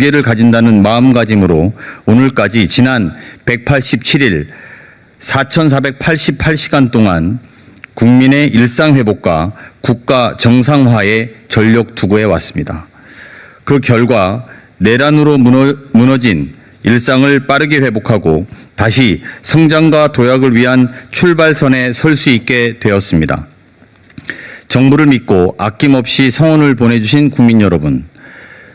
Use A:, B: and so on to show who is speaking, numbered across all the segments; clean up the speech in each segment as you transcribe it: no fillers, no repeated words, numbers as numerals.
A: 무게를 가진다는 마음가짐으로 오늘까지 지난 187일 4,488시간 동안 국민의 일상회복과 국가 정상화에 전력 투구해 왔습니다. 그 결과 내란으로 무너진 일상을 빠르게 회복하고 다시 성장과 도약을 위한 출발선에 설 수 있게 되었습니다. 정부를 믿고 아낌없이 성원을 보내주신 국민 여러분,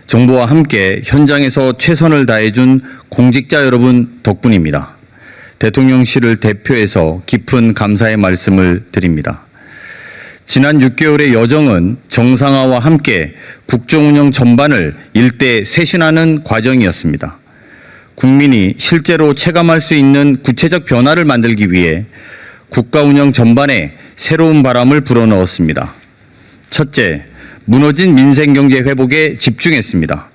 A: 정부와 함께 현장에서 최선을 다해준 공직자 여러분 덕분입니다. 대통령실을 대표해서 깊은 감사의 말씀을 드립니다. 지난 6개월의 여정은 정상화와 함께 국정운영 전반을 일대 쇄신하는 과정이었습니다. 국민이 실제로 체감할 수 있는 구체적 변화를 만들기 위해 국가운영 전반에 새로운 바람을 불어넣었습니다. 첫째, 무너진 민생경제 회복에 집중했습니다.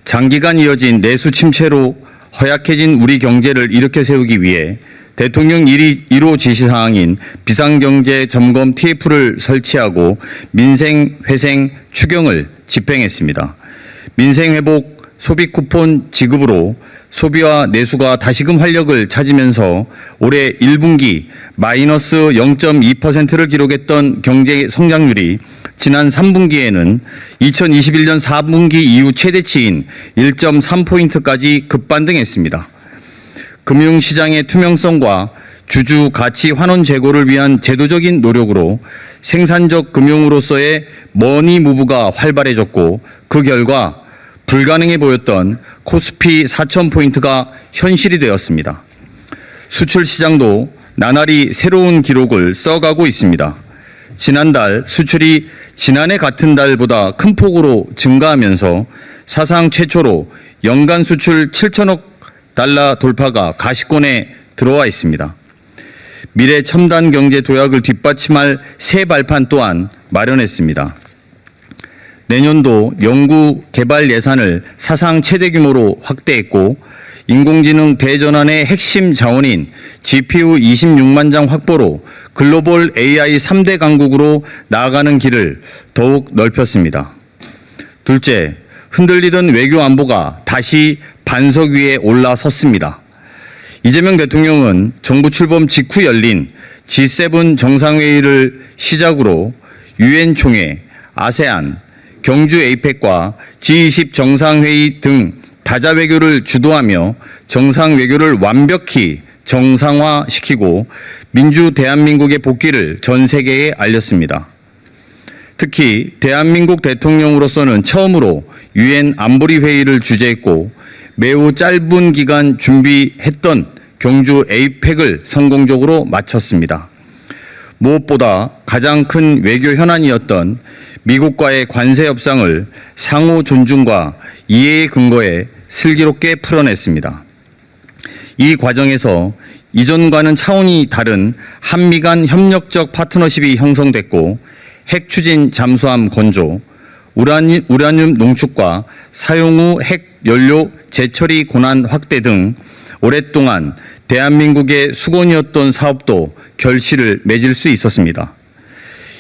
A: 장기간 이어진 내수 침체로 허약해진 우리 경제를 일으켜 세우기 위해 대통령 1호 지시사항인 비상경제점검 TF를 설치하고 민생회생 추경을 집행했습니다. 민생회복 소비쿠폰 지급으로 소비와 내수가 다시금 활력을 찾으면서 올해 1분기 마이너스 0.2%를 기록했던 경제 성장률이 지난 3분기에는 2021년 4분기 이후 최대치인 1.3포인트까지 급반등했습니다. 금융시장의 투명성과 주주 가치 환원 제고를 위한 제도적인 노력으로 생산적 금융으로서의 머니 무브가 활발해졌고 그 결과 불가능해 보였던 코스피 4,000포인트가 현실이 되었습니다. 수출 시장도 나날이 새로운 기록을 써가고 있습니다. 지난달 수출이 지난해 같은 달보다 큰 폭으로 증가하면서 사상 최초로 연간 수출 7천억 달러 돌파가 가시권에 들어와 있습니다. 미래 첨단 경제 도약을 뒷받침할 새 발판 또한 마련했습니다. 내년도 연구 개발 예산을 사상 최대 규모로 확대했고 인공지능 대전환의 핵심 자원인 GPU 26만 장 확보로 글로벌 AI 3대 강국으로 나아가는 길을 더욱 넓혔습니다. 둘째, 흔들리던 외교 안보가 다시 반석 위에 올라섰습니다. 이재명 대통령은 정부 출범 직후 열린 G7 정상회의를 시작으로 UN 총회, 아세안, 경주 에이펙과 G20 정상회의 등 다자 외교를 주도하며 정상 외교를 완벽히 정상화시키고 민주 대한민국의 복귀를 전 세계에 알렸습니다. 특히 대한민국 대통령으로서는 처음으로 UN 안보리 회의를 주재했고 매우 짧은 기간 준비했던 경주 에이펙을 성공적으로 마쳤습니다. 무엇보다 가장 큰 외교 현안이었던 미국과의 관세 협상을 상호 존중과 이해의 근거에 슬기롭게 풀어냈습니다. 이 과정에서 이전과는 차원이 다른 한미 간 협력적 파트너십이 형성됐고 핵 추진 잠수함 건조, 우라늄 농축과 사용 후 핵 연료 재처리 권한 확대 등 오랫동안 대한민국의 수건이었던 사업도 결실을 맺을 수 있었습니다.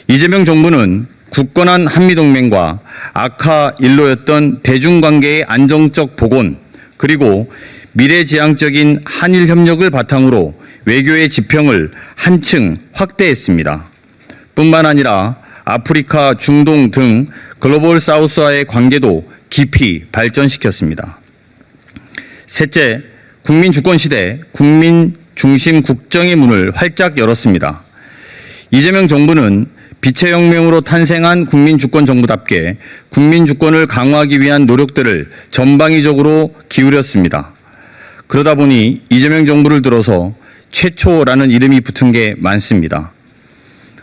A: 이재명 정부는 굳건한 한미동맹과 악화 일로였던 대중관계의 안정적 복원 그리고 미래지향적인 한일 협력을 바탕으로 외교의 지평을 한층 확대했습니다. 뿐만 아니라 아프리카, 중동 등 글로벌 사우스와의 관계도 깊이 발전시켰습니다. 셋째, 국민 주권 시대, 국민 중심 국정의 문을 활짝 열었습니다. 이재명 정부는 빛의 혁명으로 탄생한 국민 주권 정부답게 국민 주권을 강화하기 위한 노력들을 전방위적으로 기울였습니다. 그러다 보니 이재명 정부를 들어서 최초라는 이름이 붙은 게 많습니다.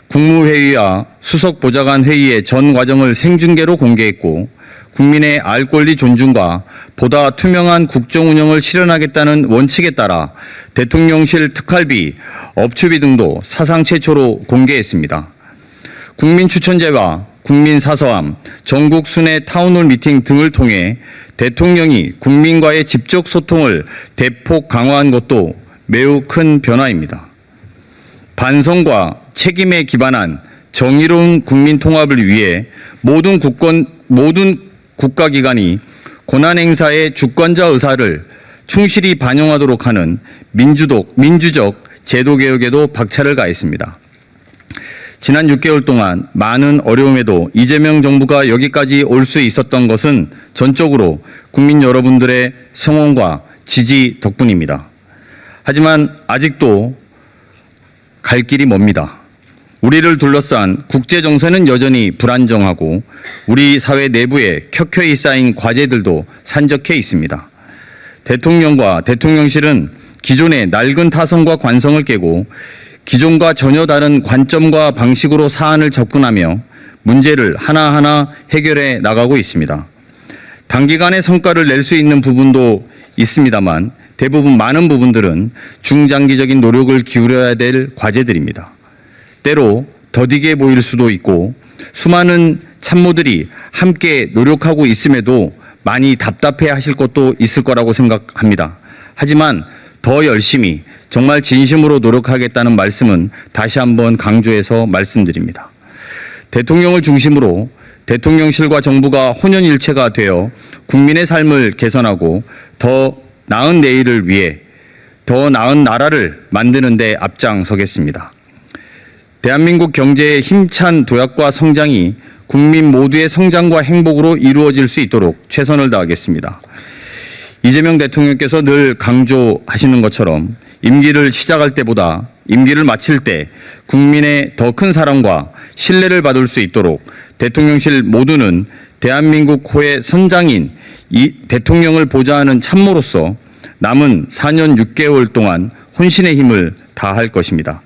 A: 국무회의와 수석보좌관 회의의 전 과정을 생중계로 공개했고 국민의 알 권리 존중과 보다 투명한 국정 운영을 실현하겠다는 원칙에 따라 대통령실 특활비, 업추비 등도 사상 최초로 공개했습니다. 국민 추천제와 국민 사서함, 전국 순회 타운홀 미팅 등을 통해 대통령이 국민과의 직접 소통을 대폭 강화한 것도 매우 큰 변화입니다. 반성과 책임에 기반한 정의로운 국민 통합을 위해 모든 국가기관이 권한 행사의 주권자 의사를 충실히 반영하도록 하는 민주적 제도 개혁에도 박차를 가했습니다. 지난 6개월 동안 많은 어려움에도 이재명 정부가 여기까지 올 수 있었던 것은 전적으로 국민 여러분들의 성원과 지지 덕분입니다. 하지만 아직도 갈 길이 멉니다. 우리를 둘러싼 국제 정세는 여전히 불안정하고 우리 사회 내부에 켜켜이 쌓인 과제들도 산적해 있습니다. 대통령과 대통령실은 기존의 낡은 타성과 관성을 깨고 기존과 전혀 다른 관점과 방식으로 사안을 접근하며 문제를 하나하나 해결해 나가고 있습니다. 단기간에 성과를 낼 수 있는 부분도 있습니다만 대부분 많은 부분들은 중장기적인 노력을 기울여야 될 과제들입니다. 때로 더디게 보일 수도 있고 수많은 참모들이 함께 노력하고 있음에도 많이 답답해 하실 것도 있을 거라고 생각합니다. 하지만 더 열심히 정말 진심으로 노력하겠다는 말씀은 다시 한번 강조해서 말씀드립니다. 대통령을 중심으로 대통령실과 정부가 혼연일체가 되어 국민의 삶을 개선하고 더 나은 내일을 위해 더 나은 나라를 만드는 데 앞장서겠습니다. 대한민국 경제의 힘찬 도약과 성장이 국민 모두의 성장과 행복으로 이루어질 수 있도록 최선을 다하겠습니다. 이재명 대통령께서 늘 강조하시는 것처럼 임기를 시작할 때보다 임기를 마칠 때 국민의 더 큰 사랑과 신뢰를 받을 수 있도록 대통령실 모두는 대한민국 호의 선장인 이 대통령을 보좌하는 참모로서 남은 4년 6개월 동안 혼신의 힘을 다할 것입니다.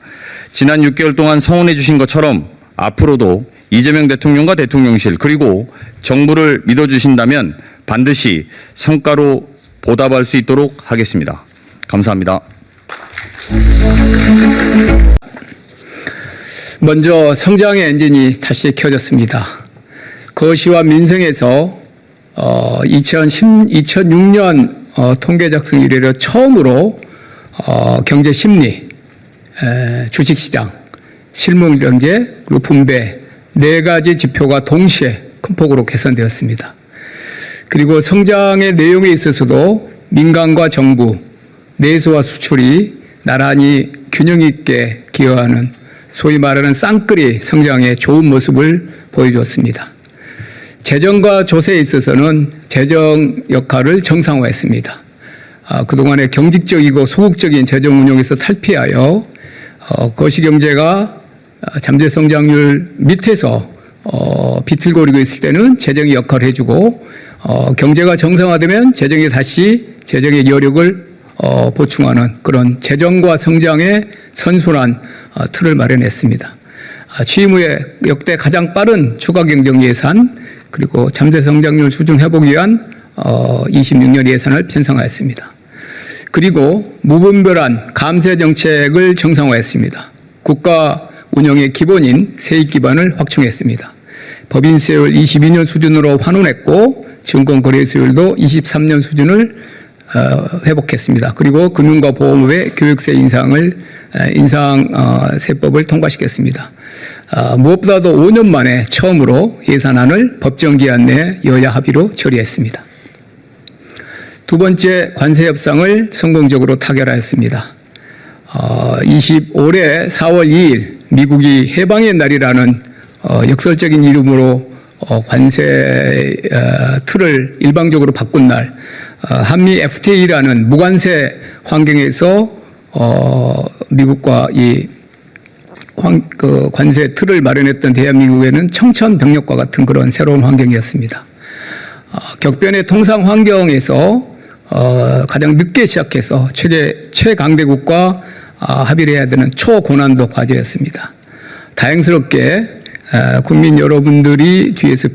A: 지난 6개월 동안 성원해 주신 것처럼 앞으로도 이재명 대통령과 대통령실 그리고 정부를 믿어주신다면 반드시 성과로 보답할 수 있도록 하겠습니다. 감사합니다.
B: 먼저 성장의 엔진이 다시 켜졌습니다. 거시와 민생에서 2006년 통계 작성 이래로 처음으로 경제 심리, 주식시장, 실물경제, 그리고 분배 네 가지 지표가 동시에 큰 폭으로 개선되었습니다. 그리고 성장의 내용에 있어서도 민간과 정부, 내수와 수출이 나란히 균형 있게 기여하는 소위 말하는 쌍끌이 성장의 좋은 모습을 보여주었습니다. 재정과 조세에 있어서는 재정 역할을 정상화했습니다. 그동안의 경직적이고 소극적인 재정 운용에서 탈피하여 거시경제가 잠재 성장률 밑에서 비틀거리고 있을 때는 재정이 역할을 해주고 경제가 정상화되면 재정이 다시 재정의 여력을 보충하는 그런 재정과 성장의 선순환 틀을 마련했습니다. 취임 후에 역대 가장 빠른 추가 경정 예산 그리고 잠재 성장률 수준 회복 위한 26년 예산을 편성하였습니다. 그리고 무분별한 감세 정책을 정상화했습니다. 국가 운영의 기본인 세입 기반을 확충했습니다. 법인세율 22년 수준으로 환원했고 증권거래세율도 23년 수준을 회복했습니다. 그리고 금융과 보험업의 교육세 인상세법을 통과시켰습니다. 무엇보다도 5년 만에 처음으로 예산안을 법정기한 내 여야 합의로 처리했습니다. 두 번째 관세 협상을 성공적으로 타결하였습니다. 올해 4월 2일 미국이 해방의 날이라는 역설적인 이름으로 관세 틀을 일방적으로 바꾼 날, 한미 FTA라는 무관세 환경에서 미국과 이 관세 틀을 마련했던 대한민국에는 청천벽력과 같은 그런 새로운 환경이었습니다. 격변의 통상 환경에서 가장 늦게 시작해서 최강대국과 합의를 해야 되는 초고난도 과제였습니다. 다행스럽게 국민 여러분들이 뒤에서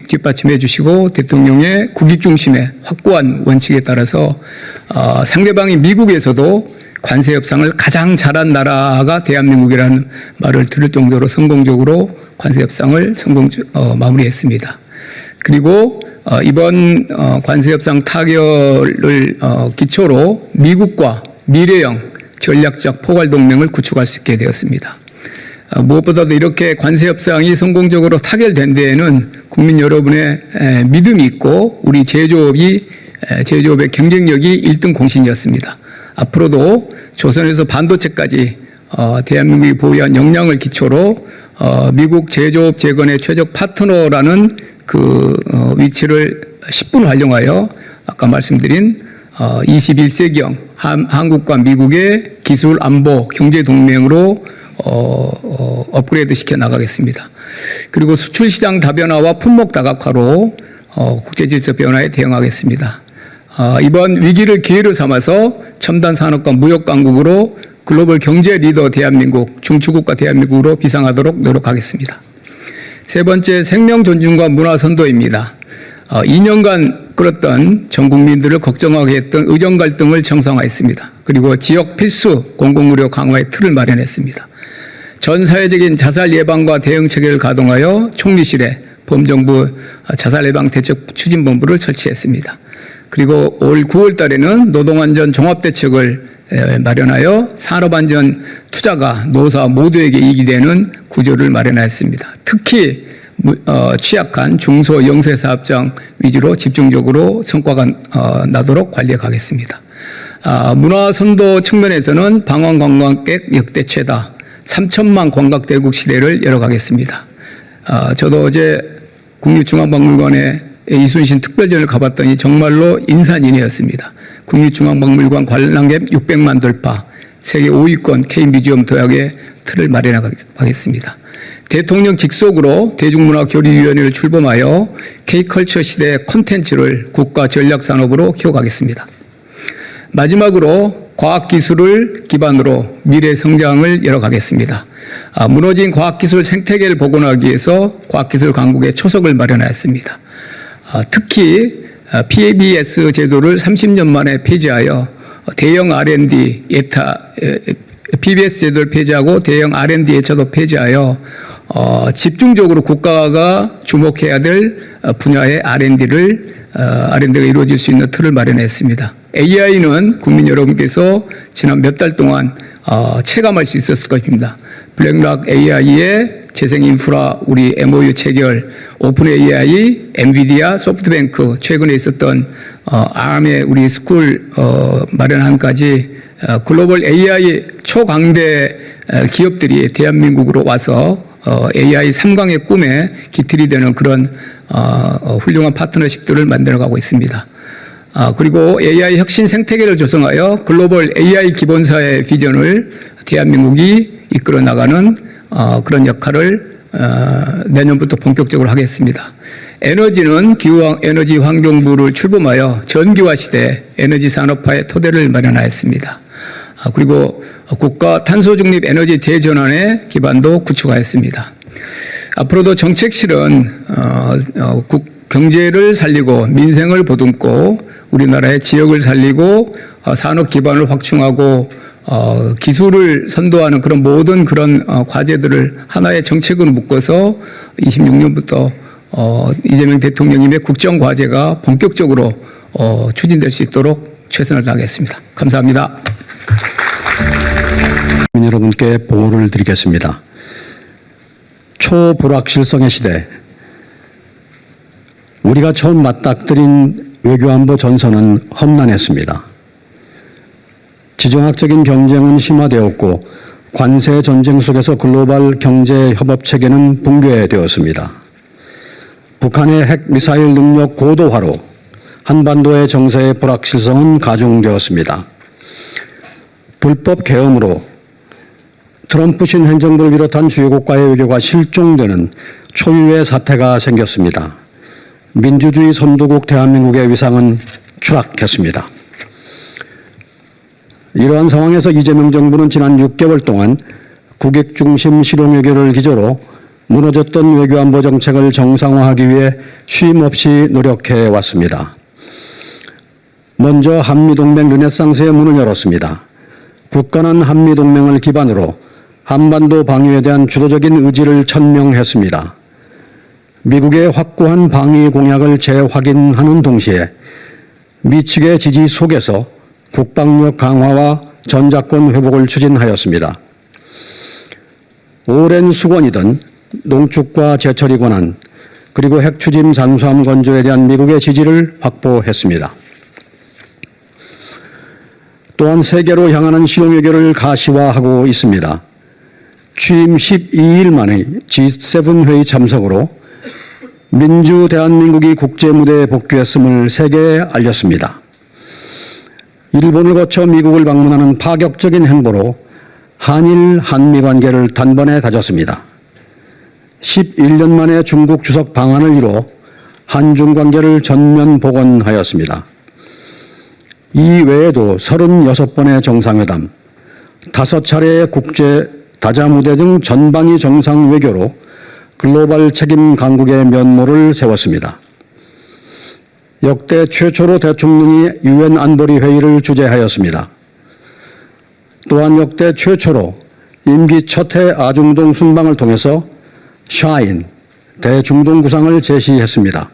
B: 뒷받침해 주시고 대통령의 국익 중심의 확고한 원칙에 따라서 상대방이 미국에서도 관세 협상을 가장 잘한 나라가 대한민국이라는 말을 들을 정도로 성공적으로 관세 협상을 마무리했습니다. 그리고 이번 관세 협상 타결을 기초로 미국과 미래형 전략적 포괄 동맹을 구축할 수 있게 되었습니다. 무엇보다도 이렇게 관세 협상이 성공적으로 타결된 데에는 국민 여러분의 믿음이 있고 우리 제조업의 경쟁력이 1등 공신이었습니다. 앞으로도 조선에서 반도체까지 대한민국이 보유한 역량을 기초로 미국 제조업 재건의 최적 파트너라는 그 위치를 10분 활용하여 아까 말씀드린 21세기형 한국과 미국의 기술 안보 경제 동맹으로 업그레이드 시켜 나가겠습니다. 그리고 수출 시장 다변화와 품목 다각화로 국제 질서 변화에 대응하겠습니다. 이번 위기를 기회로 삼아서 첨단 산업과 무역 강국으로 글로벌 경제 리더 대한민국, 중추국가 대한민국으로 비상하도록 노력하겠습니다. 세 번째, 생명 존중과 문화 선도입니다. 2년간 끌었던 전 국민들을 걱정하게 했던 의정 갈등을 정상화했습니다. 그리고 지역 필수 공공의료 강화의 틀을 마련했습니다. 전 사회적인 자살 예방과 대응 체계를 가동하여 총리실에 범정부 자살 예방 대책 추진본부를 설치했습니다. 그리고 올 9월 달에는 노동안전 종합대책을 마련하여 산업안전 투자가 노사 모두에게 이익이 되는 구조를 마련하였습니다. 특히 취약한 중소 영세 사업장 위주로 집중적으로 성과가 나도록 관리해 가겠습니다. 문화 선도 측면에서는 방언 관광객 역대 최다 3천만 관광대국 시대를 열어가겠습니다. 저도 어제 국립중앙박물관에 이순신 특별전을 가봤더니 정말로 인산인해였습니다. 국립중앙박물관 관람객 600만 돌파, 세계 5위권 K뮤지엄 도약의 틀을 마련하겠습니다. 대통령 직속으로 대중문화교류위원회를 출범하여 K컬처 시대의 콘텐츠를 국가 전략산업으로 키워가겠습니다. 마지막으로 과학기술을 기반으로 미래 성장을 열어가겠습니다. 무너진 과학기술 생태계를 복원하기 위해서 과학기술 강국의 초석을 마련하였습니다. 특히 PBS 제도를 30년 만에 폐지하여 대형 R&D PBS 제도를 폐지하고 대형 R&D 예차도 폐지하여 집중적으로 국가가 주목해야 될 분야의 R&D가 이루어질 수 있는 틀을 마련했습니다. AI는 국민 여러분께서 지난 몇 달 동안 체감할 수 있었을 것입니다. 블랙락 AI의 재생 인프라 우리 MOU 체결, 오픈 AI, 엔비디아, 소프트뱅크 최근에 있었던 ARM의 우리 스쿨 마련한까지 글로벌 AI 초강대 기업들이 대한민국으로 와서 AI 3강의 꿈에 기틀이 되는 그런 훌륭한 파트너십들을 만들어가고 있습니다. 그리고 AI 혁신 생태계를 조성하여 글로벌 AI 기본사의 비전을 대한민국이 이끌어 나가는 그런 역할을 내년부터 본격적으로 하겠습니다. 에너지는 기후에너지 환경부를 출범하여 전기화 시대 에너지 산업화의 토대를 마련하였습니다. 그리고 국가 탄소 중립 에너지 대전환의 기반도 구축하였습니다. 앞으로도 정책실은 경제를 살리고 민생을 보듬고 우리나라의 지역을 살리고 산업 기반을 확충하고 기술을 선도하는 그런 모든 그런 과제들을 하나의 정책으로 묶어서 26년부터 이재명 대통령님의 국정 과제가 본격적으로 추진될 수 있도록 최선을 다하겠습니다. 감사합니다.
C: 여러분께 보고를 드리겠습니다. 초불확실성의 시대, 우리가 처음 맞닥뜨린 외교안보 전선은 험난했습니다. 지정학적인 경쟁은 심화되었고 관세 전쟁 속에서 글로벌 경제 협업 체계는 붕괴되었습니다. 북한의 핵 미사일 능력 고도화로 한반도의 정세의 불확실성은 가중되었습니다. 불법 계엄으로 트럼프 신행정부를 비롯한 주요국가의 외교가 실종되는 초유의 사태가 생겼습니다. 민주주의 선도국 대한민국의 위상은 추락했습니다. 이러한 상황에서 이재명 정부는 지난 6개월 동안 국익 중심 실용 외교를 기조로 무너졌던 외교안보 정책을 정상화하기 위해 쉼없이 노력해 왔습니다. 먼저 한미동맹 르네상스의 문을 열었습니다. 굳건한 한미동맹을 기반으로 한반도 방위에 대한 주도적인 의지를 천명했습니다. 미국의 확고한 방위 공약을 재확인하는 동시에 미측의 지지 속에서 국방력 강화와 전작권 회복을 추진하였습니다. 오랜 수건이던 농축과 제철이 권한 그리고 핵추진 잠수함 건조에 대한 미국의 지지를 확보했습니다. 또한 세계로 향하는 실용외교를 가시화하고 있습니다. 취임 12일 만에 G7 회의 참석으로 민주 대한민국이 국제무대에 복귀했음을 세계에 알렸습니다. 일본을 거쳐 미국을 방문하는 파격적인 행보로 한일 한미 관계를 단번에 다졌습니다. 11년 만에 중국 주석 방한을 이뤄 한중 관계를 전면 복원하였습니다. 이 외에도 36번의 정상회담, 5차례의 국제 다자무대 등 전방위 정상 외교로 글로벌 책임 강국의 면모를 세웠습니다. 역대 최초로 대통령이 유엔 안보리 회의를 주재하였습니다. 또한 역대 최초로 임기 첫해 아중동 순방을 통해서 샤인, 대중동 구상을 제시했습니다.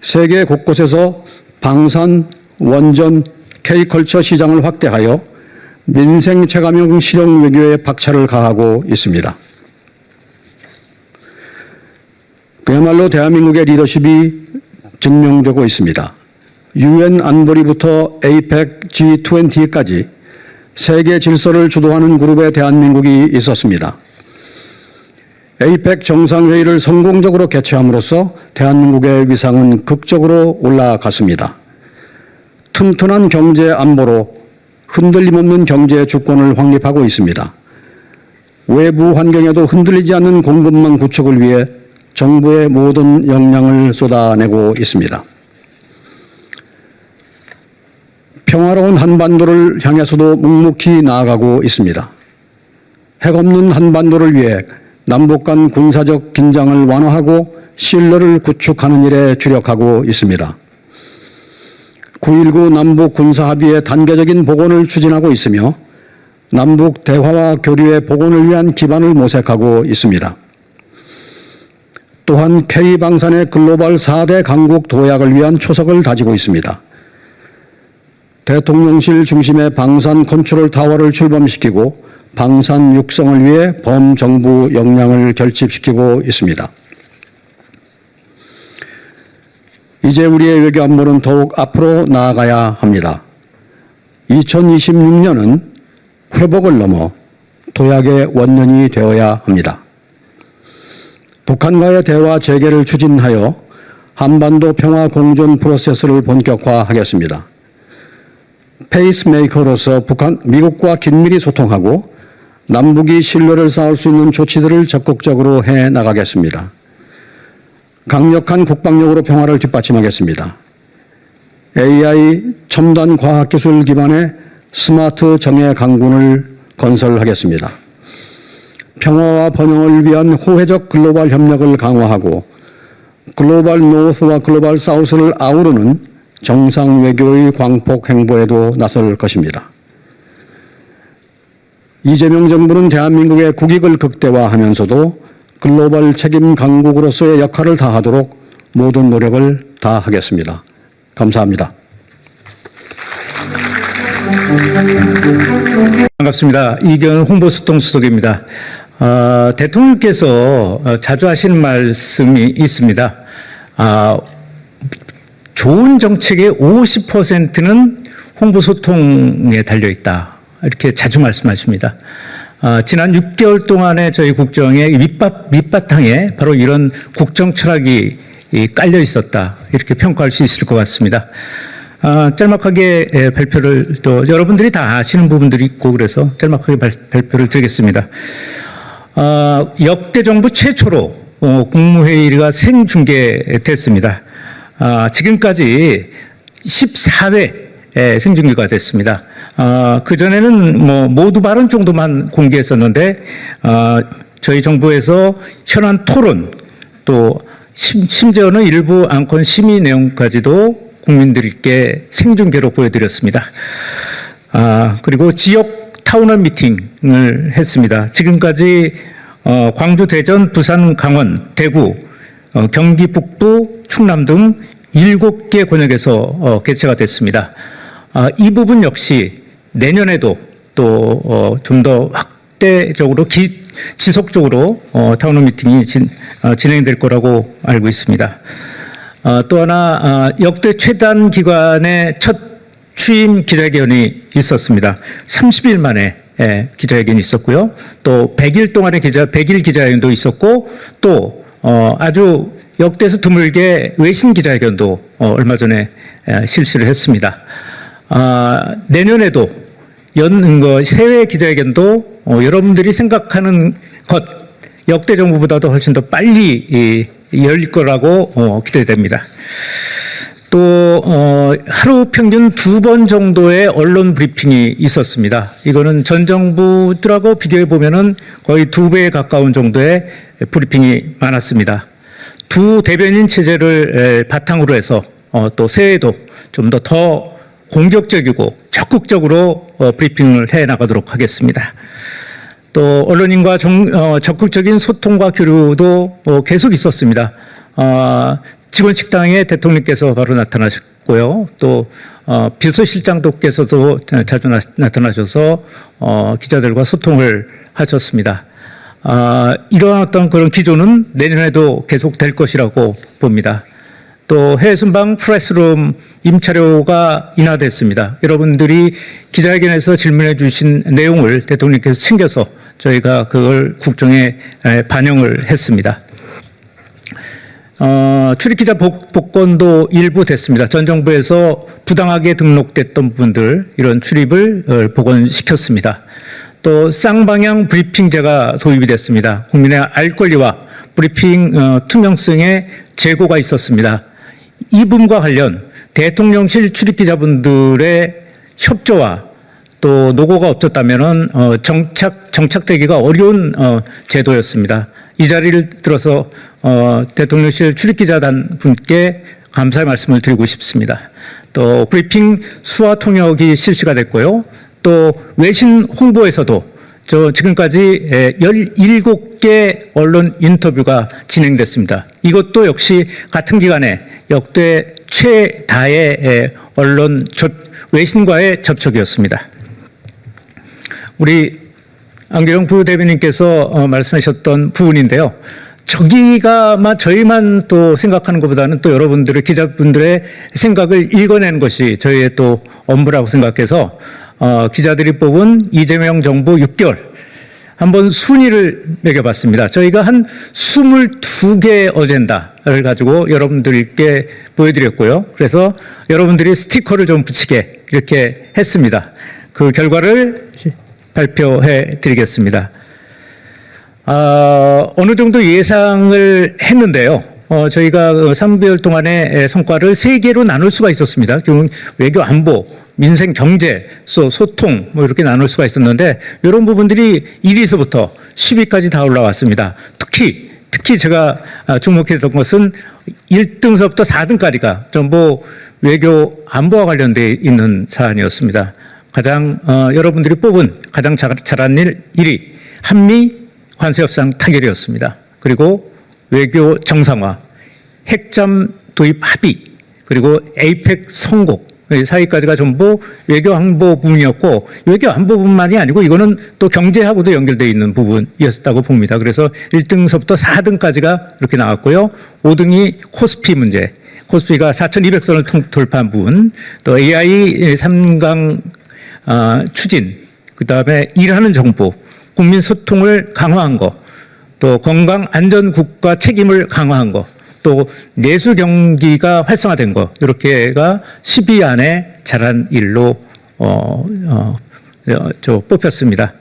C: 세계 곳곳에서 방산, 원전, K컬처 시장을 확대하여 민생 체감형 실용 외교에 박차를 가하고 있습니다. 그야말로 대한민국의 리더십이 증명되고 있습니다. 유엔 안보리부터 APEC, G20까지 세계 질서를 주도하는 그룹에 대한민국이 있었습니다. APEC 정상회의를 성공적으로 개최함으로써 대한민국의 위상은 극적으로 올라갔습니다. 튼튼한 경제 안보로 흔들림 없는 경제 주권을 확립하고 있습니다. 외부 환경에도 흔들리지 않는 공급망 구축을 위해 정부의 모든 역량을 쏟아내고 있습니다. 평화로운 한반도를 향해서도 묵묵히 나아가고 있습니다. 핵 없는 한반도를 위해 남북 간 군사적 긴장을 완화하고 신뢰를 구축하는 일에 주력하고 있습니다. 9.19 남북 군사합의의 단계적인 복원을 추진하고 있으며 남북 대화와 교류의 복원을 위한 기반을 모색하고 있습니다. 또한 K방산의 글로벌 4대 강국 도약을 위한 초석을 다지고 있습니다. 대통령실 중심의 방산 컨트롤 타워를 출범시키고 방산 육성을 위해 범정부 역량을 결집시키고 있습니다. 이제 우리의 외교 안보는 더욱 앞으로 나아가야 합니다. 2026년은 회복을 넘어 도약의 원년이 되어야 합니다. 북한과의 대화 재개를 추진하여 한반도 평화 공존 프로세스를 본격화하겠습니다. 페이스메이커로서 미국과 긴밀히 소통하고 남북이 신뢰를 쌓을 수 있는 조치들을 적극적으로 해 나가겠습니다. 강력한 국방력으로 평화를 뒷받침하겠습니다. AI 첨단 과학기술 기반의 스마트 정예 강군을 건설하겠습니다. 평화와 번영을 위한 호혜적 글로벌 협력을 강화하고 글로벌 노스와 글로벌 사우스를 아우르는 정상 외교의 광폭 행보에도 나설 것입니다. 이재명 정부는 대한민국의 국익을 극대화하면서도 글로벌 책임 강국으로서의 역할을 다하도록 모든 노력을 다하겠습니다. 감사합니다.
D: 반갑습니다. 이경은 홍보수통수석입니다. 대통령께서 자주 하시는 말씀이 있습니다. 좋은 정책의 50%는 홍보소통에 달려있다. 이렇게 자주 말씀하십니다. 지난 6개월 동안의 저희 국정의 밑바탕에 바로 이런 국정 철학이 깔려 있었다. 이렇게 평가할 수 있을 것 같습니다. 짤막하게 발표를 또 여러분들이 다 아시는 부분들이 있고 그래서 짤막하게 발표를 드리겠습니다. 역대 정부 최초로 국무회의가 생중계됐습니다. 지금까지 14회 생중계가 됐습니다. 그전에는 모두 발언 정도만 공개했었는데, 저희 정부에서 현안 토론, 또 심지어는 일부 안건 심의 내용까지도 국민들께 생중계로 보여드렸습니다. 그리고 지역 타운홀 미팅을 했습니다. 지금까지 광주, 대전, 부산, 강원, 대구, 경기 북부, 충남 등 7개 권역에서 개최가 됐습니다. 이 부분 역시 내년에도 또 좀 더 역대적으로 지속적으로 타운홀 미팅이 진행될 거라고 알고 있습니다. 또 하나 역대 최단 기간의 첫 취임 기자회견이 있었습니다. 30일 만에 기자회견이 있었고요. 또 100일 동안의 100일 기자회견도 있었고 또 아주 역대에서 드물게 외신 기자회견도 얼마 전에 실시를 했습니다. 내년에도 세외 기자회견도 여러분들이 생각하는 것 역대 정부보다도 훨씬 더 빨리 열릴 거라고 기대됩니다. 또 하루 평균 2번 정도의 언론 브리핑이 있었습니다. 이거는 전 정부들하고 비교해 보면은 거의 2배에 가까운 정도의 브리핑이 많았습니다. 두 대변인 체제를 바탕으로 해서 또 새해에도 좀 더 공격적이고 적극적으로 브리핑을 해 나가도록 하겠습니다. 또 언론인과 적극적인 소통과 교류도 계속 있었습니다. 직원 식당에 대통령께서 바로 나타나셨고요. 또 비서실장도께서도 자주 나타나셔서 기자들과 소통을 하셨습니다. 이러한 어떤 그런 기조는 내년에도 계속될 것이라고 봅니다. 또 해외 순방 프레스룸 임차료가 인하됐습니다. 여러분들이 기자회견에서 질문해 주신 내용을 대통령께서 챙겨서 저희가 그걸 국정에 반영을 했습니다. 출입기자 복권도 일부 됐습니다. 전 정부에서 부당하게 등록됐던 부분들 이런 출입을 복원시켰습니다. 또 쌍방향 브리핑제가 도입이 됐습니다. 국민의 알 권리와 브리핑 투명성의 제고가 있었습니다. 이 부분과 관련 대통령실 출입기자분들의 협조와 또 노고가 없었다면은 정착되기가 어려운 제도였습니다. 이 자리를 들어서 대통령실 출입기자단 분께 감사의 말씀을 드리고 싶습니다. 또 브리핑 수화 통역이 실시가 됐고요. 또 외신 홍보에서도 지금까지 17개 언론 인터뷰가 진행됐습니다. 이것도 역시 같은 기간에 역대 최다의 언론 외신과의 접촉이었습니다. 우리 안기령 부대변인께서 말씀하셨던 부분인데요. 저기가 저희만 또 생각하는 것보다는 또 여러분들의 기자분들의 생각을 읽어내는 것이 저희의 또 업무라고 생각해서 기자들이 뽑은 이재명 정부 6개월 한번 순위를 매겨봤습니다. 저희가 한 22개의 어젠다를 가지고 여러분들께 보여드렸고요. 그래서 여러분들이 스티커를 좀 붙이게 이렇게 했습니다. 그 결과를 발표해 드리겠습니다. 어느 정도 예상을 했는데요. 저희가 3개월 동안의 성과를 3개로 나눌 수가 있었습니다. 결국 외교 안보, 민생 경제, 소통 이렇게 나눌 수가 있었는데 이런 부분들이 1위서부터 10위까지 다 올라왔습니다. 특히 제가 주목했던 것은 1등서부터 4등까지가 전부 외교 안보와 관련되어 있는 사안이었습니다. 가장 여러분들이 뽑은 가장 잘한 일 1위 한미 관세협상 타결이었습니다. 그리고 외교 정상화, 핵잠 도입 합의, 그리고 에이펙 성공, 4위까지가 전부 외교 안보 부분이었고 외교 안보 부분만이 아니고 이거는 또 경제하고도 연결되어 있는 부분이었다고 봅니다. 그래서 1등서부터 4등까지가 이렇게 나왔고요. 5등이 코스피 문제, 코스피가 4,200선을 돌파한 부분, 또 AI 3강 추진, 그다음에 일하는 정부, 국민 소통을 강화한 거, 또 건강 안전 국가 책임을 강화한 거, 또 내수 경기가 활성화된 거, 이렇게가 10위 안에 잘한 일로 뽑혔습니다.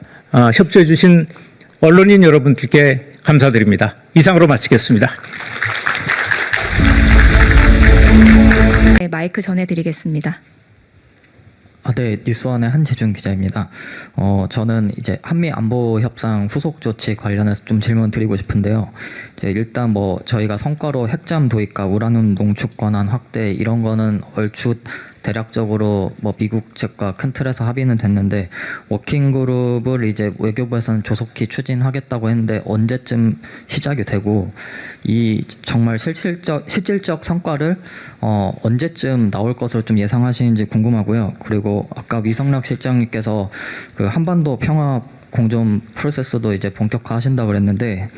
D: 협조해 주신 언론인 여러분들께 감사드립니다. 이상으로 마치겠습니다.
E: 네, 마이크 전해드리겠습니다.
F: 네, 뉴스원의 한재준 기자입니다. 저는 이제 한미 안보 협상 후속 조치 관련해서 좀 질문 드리고 싶은데요. 이제 일단 저희가 성과로 핵잠 도입과 우라늄 농축 권한 확대 이런 거는 얼추 대략적으로 미국 측과 큰 틀에서 합의는 됐는데 워킹 그룹을 이제 외교부에서는 조속히 추진하겠다고 했는데 언제쯤 시작이 되고 이 정말 실질적 성과를 언제쯤 나올 것으로 좀 예상하시는지 궁금하고요. 그리고 아까 위성락 실장님께서 그 한반도 평화 공존 프로세스도 이제 본격화하신다고 그랬는데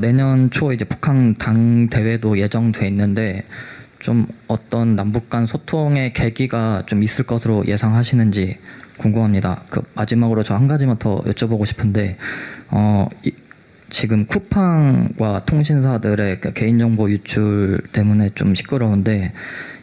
F: 내년 초 이제 북한 당 대회도 예정돼 있는데 좀 어떤 남북 간 소통의 계기가 좀 있을 것으로 예상하시는지 궁금합니다. 그 마지막으로 저 한 가지만 더 여쭤보고 싶은데 지금 쿠팡과 통신사들의 그 개인정보 유출 때문에 좀 시끄러운데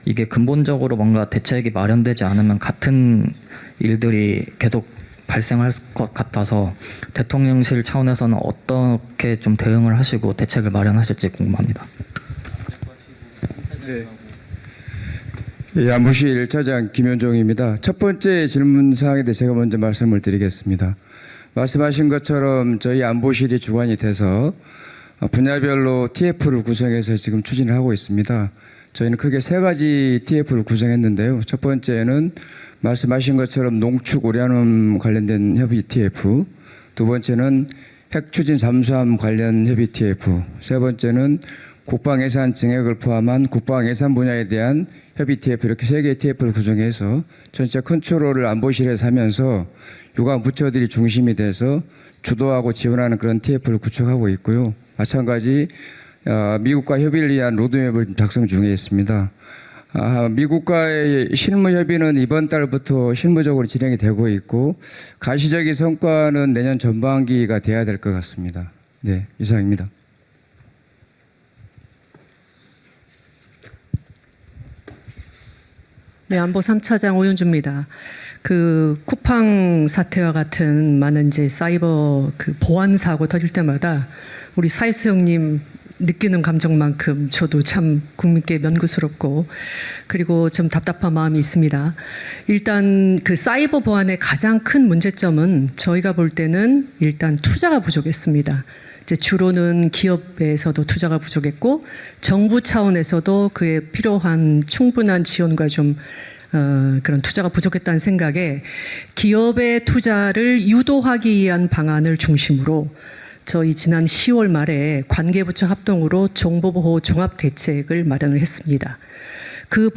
F: 이게 근본적으로 뭔가 대책이 마련되지 않으면 같은 일들이 계속 발생할 것 같아서 대통령실 차원에서는 어떻게 좀 대응을 하시고 대책을 마련하실지 궁금합니다.
G: 예, 안보실 1차장 김현종입니다. 첫 번째 질문 사항에 대해 제가 먼저 말씀을 드리겠습니다. 말씀하신 것처럼 저희 안보실이 주관이 돼서 분야별로 TF를 구성해서 지금 추진을 하고 있습니다. 저희는 크게 세 가지 TF를 구성했는데요. 첫 번째는 말씀하신 것처럼 농축 우라늄 관련된 협의 TF, 두 번째는 핵추진 잠수함 관련 협의 TF, 세 번째는 국방예산 증액을 포함한 국방예산 분야에 대한 협의 TF, 이렇게 세 개의 TF를 구성해서 전체 컨트롤을 안보실에서 하면서 유관 부처들이 중심이 돼서 주도하고 지원하는 그런 TF를 구축하고 있고요. 마찬가지 미국과 협의를 위한 로드맵을 작성 중에 있습니다. 미국과의 실무 협의는 이번 달부터 실무적으로 진행이 되고 있고 가시적인 성과는 내년 전반기가 돼야 될 것 같습니다. 네, 이상입니다.
H: 네, 안보 3차장 오윤주입니다. 그 쿠팡 사태와 같은 많은 이제 사이버 그 보안 사고 터질 때마다 우리 사이수 형님 느끼는 감정만큼 저도 참 국민께 면구스럽고 그리고 좀 답답한 마음이 있습니다. 일단 그 사이버 보안의 가장 큰 문제점은 저희가 볼 때는 일단 투자가 부족했습니다. 이제 주로는 기업에서도 투자가 부족했고 정부 차원에서도 그에 필요한 충분한 지원과 좀 그런 투자가 부족했다는 생각에 기업의 투자를 유도하기 위한 방안을 중심으로 저희 지난 10월 말에 관계부처 합동으로 정보보호 종합대책을 마련을 했습니다. 그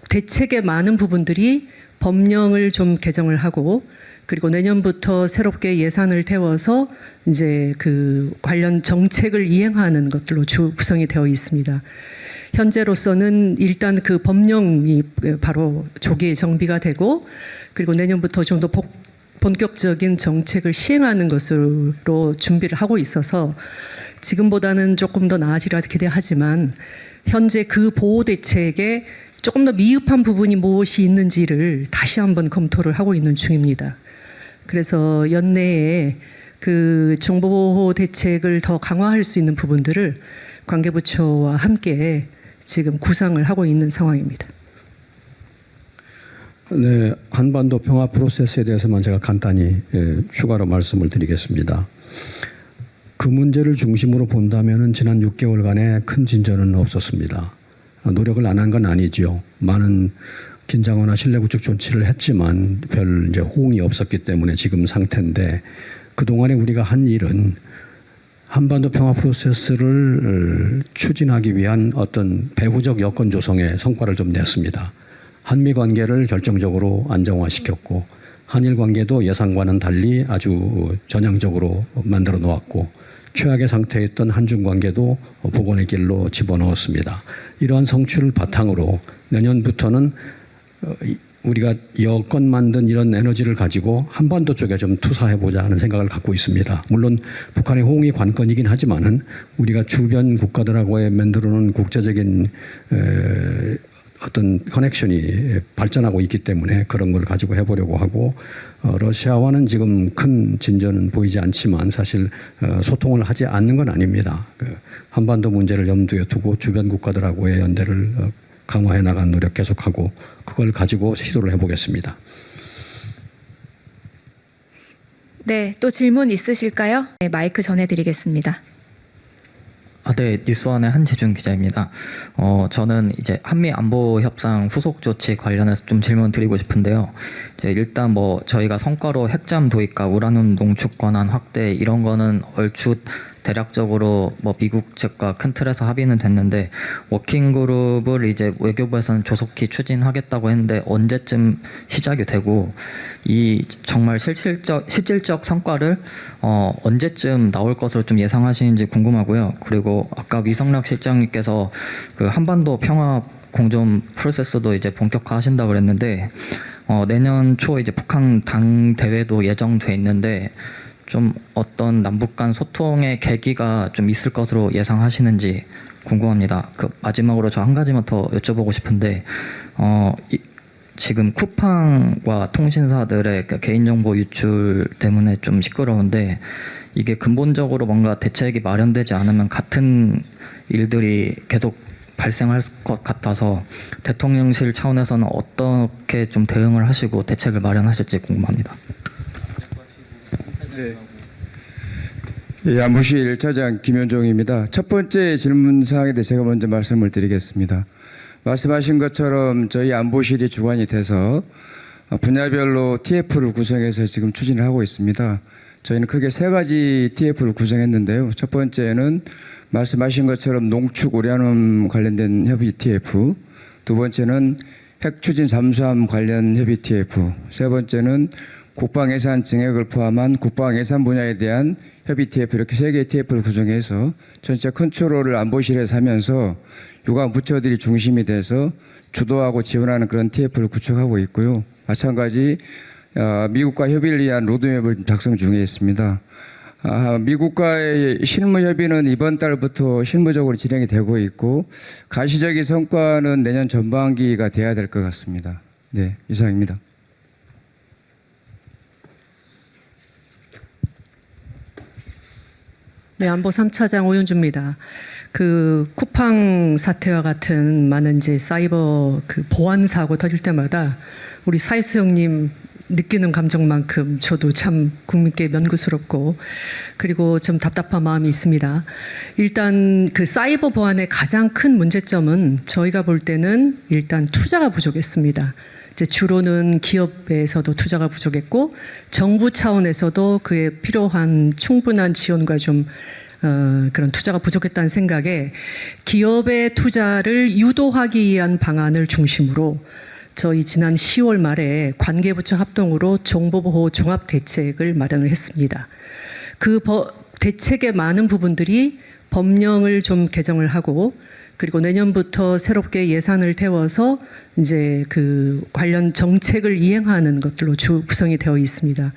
H: 대책의 많은 부분들이 법령을 좀 개정을 하고 그리고 내년부터 새롭게 예산을 태워서 이제 그 관련 정책을 이행하는 것들로 구성이 되어 있습니다. 현재로서는 일단 그 법령이 바로 조기에 정비가 되고 그리고 내년부터 좀 더 본격적인 정책을 시행하는 것으로 준비를 하고 있어서 지금보다는 조금 더 나아지리라 기대하지만 현재 그 보호 대책에 조금 더 미흡한 부분이 무엇이 있는지를 다시 한번 검토를 하고 있는 중입니다. 그래서 연내에 그 정보보호 대책을 더 강화할 수 있는 부분들을 관계부처와 함께 지금 구상을 하고 있는 상황입니다.
C: 네, 한반도 평화 프로세스에 대해서만 제가 간단히 추가로 말씀을 드리겠습니다. 그 문제를 중심으로 본다면은 지난 6개월간의 큰 진전은 없었습니다. 노력을 안 한 건 아니지요. 많은 긴장화나 신뢰 구축 조치를 했지만 별 이제 호응이 없었기 때문에 지금 상태인데 그 동안에 우리가 한 일은 한반도 평화 프로세스를 추진하기 위한 어떤 배후적 여건 조성의 성과를 좀 냈습니다. 한미 관계를 결정적으로 안정화시켰고 한일 관계도 예상과는 달리 아주 전향적으로 만들어 놓았고 최악의 상태에 있던 한중 관계도 복원의 길로 집어넣었습니다. 이러한 성취를 바탕으로 내년부터는 우리가 여건 만든 이런 에너지를 가지고 한반도 쪽에 좀 투사해보자 하는 생각을 갖고 있습니다. 물론 북한의 호응이 관건이긴 하지만은 우리가 주변 국가들하고의 만들어놓은 국제적인 어떤 커넥션이 발전하고 있기 때문에 그런 걸 가지고 해보려고 하고 러시아와는 지금 큰 진전은 보이지 않지만 사실 소통을 하지 않는 건 아닙니다. 한반도 문제를 염두에 두고 주변 국가들하고의 연대를 강화해 나간 노력 계속하고 그걸 가지고 시도를 해보겠습니다.
E: 네, 또 질문 있으실까요? 네, 마이크 전해드리겠습니다.
F: 네, 뉴스원의 한재준 기자입니다. 저는 이제 한미 안보 협상 후속 조치 관련해서 좀 질문 드리고 싶은데요. 이제 일단 뭐 저희가 성과로 핵잠 도입과 우라늄 농축 권한 확대 이런 거는 얼추 대략적으로 뭐 미국 측과 큰 틀에서 합의는 됐는데 워킹 그룹을 이제 외교부에서는 조속히 추진하겠다고 했는데 언제쯤 시작이 되고 이 정말 실질적 성과를 언제쯤 나올 것으로 좀 예상하시는지 궁금하고요. 그리고 아까 위성락 실장님께서 그 한반도 평화 공존 프로세스도 이제 본격화하신다 그랬는데 내년 초 이제 북한 당 대회도 예정돼 있는데 좀 어떤 남북 간 소통의 계기가 좀 있을 것으로 예상하시는지 궁금합니다. 그 마지막으로 저 한 가지만 더 여쭤보고 싶은데 지금 쿠팡과 통신사들의 그 개인정보 유출 때문에 좀 시끄러운데 이게 근본적으로 뭔가 대책이 마련되지 않으면 같은 일들이 계속 발생할 것 같아서 대통령실 차원에서는 어떻게 좀 대응을 하시고 대책을 마련하실지 궁금합니다.
G: 예, 안보실 1차장 김현종입니다. 첫 번째 질문 사항에 대해 제가 먼저 말씀을 드리겠습니다. 말씀하신 것처럼 저희 안보실이 주관이 돼서 분야별로 TF를 구성해서 지금 추진을 하고 있습니다. 저희는 크게 세 가지 TF를 구성했는데요. 첫 번째는 말씀하신 것처럼 농축 우라늄 관련된 협의 TF, 두 번째는 핵 추진 잠수함 관련 협의 TF, 세 번째는 국방 예산 증액을 포함한 국방 예산 분야에 대한 협의 TF, 이렇게 세 개의 TF를 구성해서 전체 컨트롤을 안보실에서 하면서 유관 부처들이 중심이 돼서 주도하고 지원하는 그런 TF를 구축하고 있고요. 마찬가지 미국과 협의를 위한 로드맵을 작성 중에 있습니다. 미국과의 실무 협의는 이번 달부터 실무적으로 진행이 되고 있고 가시적인 성과는 내년 전반기가 돼야 될 것 같습니다. 네, 이상입니다.
H: 네, 안보 3차장 오윤주입니다. 그 쿠팡 사태와 같은 많은 이제 사이버 그 보안 사고 터질 때마다 우리 사이수 형님 느끼는 감정만큼 저도 참 국민께 면구스럽고 그리고 좀 답답한 마음이 있습니다. 일단 그 사이버 보안의 가장 큰 문제점은 저희가 볼 때는 일단 투자가 부족했습니다. 이제 주로는 기업에서도 투자가 부족했고 정부 차원에서도 그에 필요한 충분한 지원과 좀 그런 투자가 부족했다는 생각에 기업의 투자를 유도하기 위한 방안을 중심으로 저희 지난 10월 말에 관계부처 합동으로 정보보호 종합대책을 마련을 했습니다. 그 대책의 많은 부분들이 법령을 좀 개정을 하고 그리고 내년부터 새롭게 예산을 태워서 이제 그 관련 정책을 이행하는 것들로 구성이 되어 있습니다.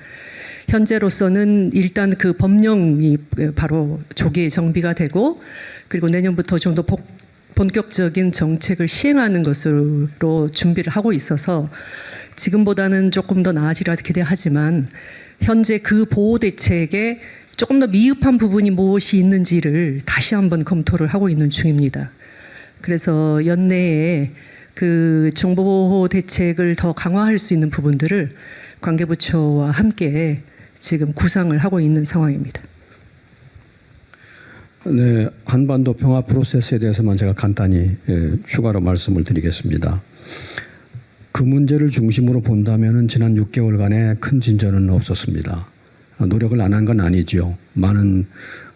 H: 현재로서는 일단 그 법령이 바로 조기에 정비가 되고 그리고 내년부터 좀 더 본격적인 정책을 시행하는 것으로 준비를 하고 있어서 지금보다는 조금 더 나아지리라 기대하지만 현재 그 보호 대책에 조금 더 미흡한 부분이 무엇이 있는지를 다시 한번 검토를 하고 있는 중입니다. 그래서 연내에 그 정보보호 대책을 더 강화할 수 있는 부분들을 관계부처와 함께 지금 구상을 하고 있는 상황입니다.
C: 네, 한반도 평화 프로세스에 대해서만 제가 간단히 추가로 말씀을 드리겠습니다. 그 문제를 중심으로 본다면은 지난 6개월간의 큰 진전은 없었습니다. 노력을 안 한 건 아니죠. 많은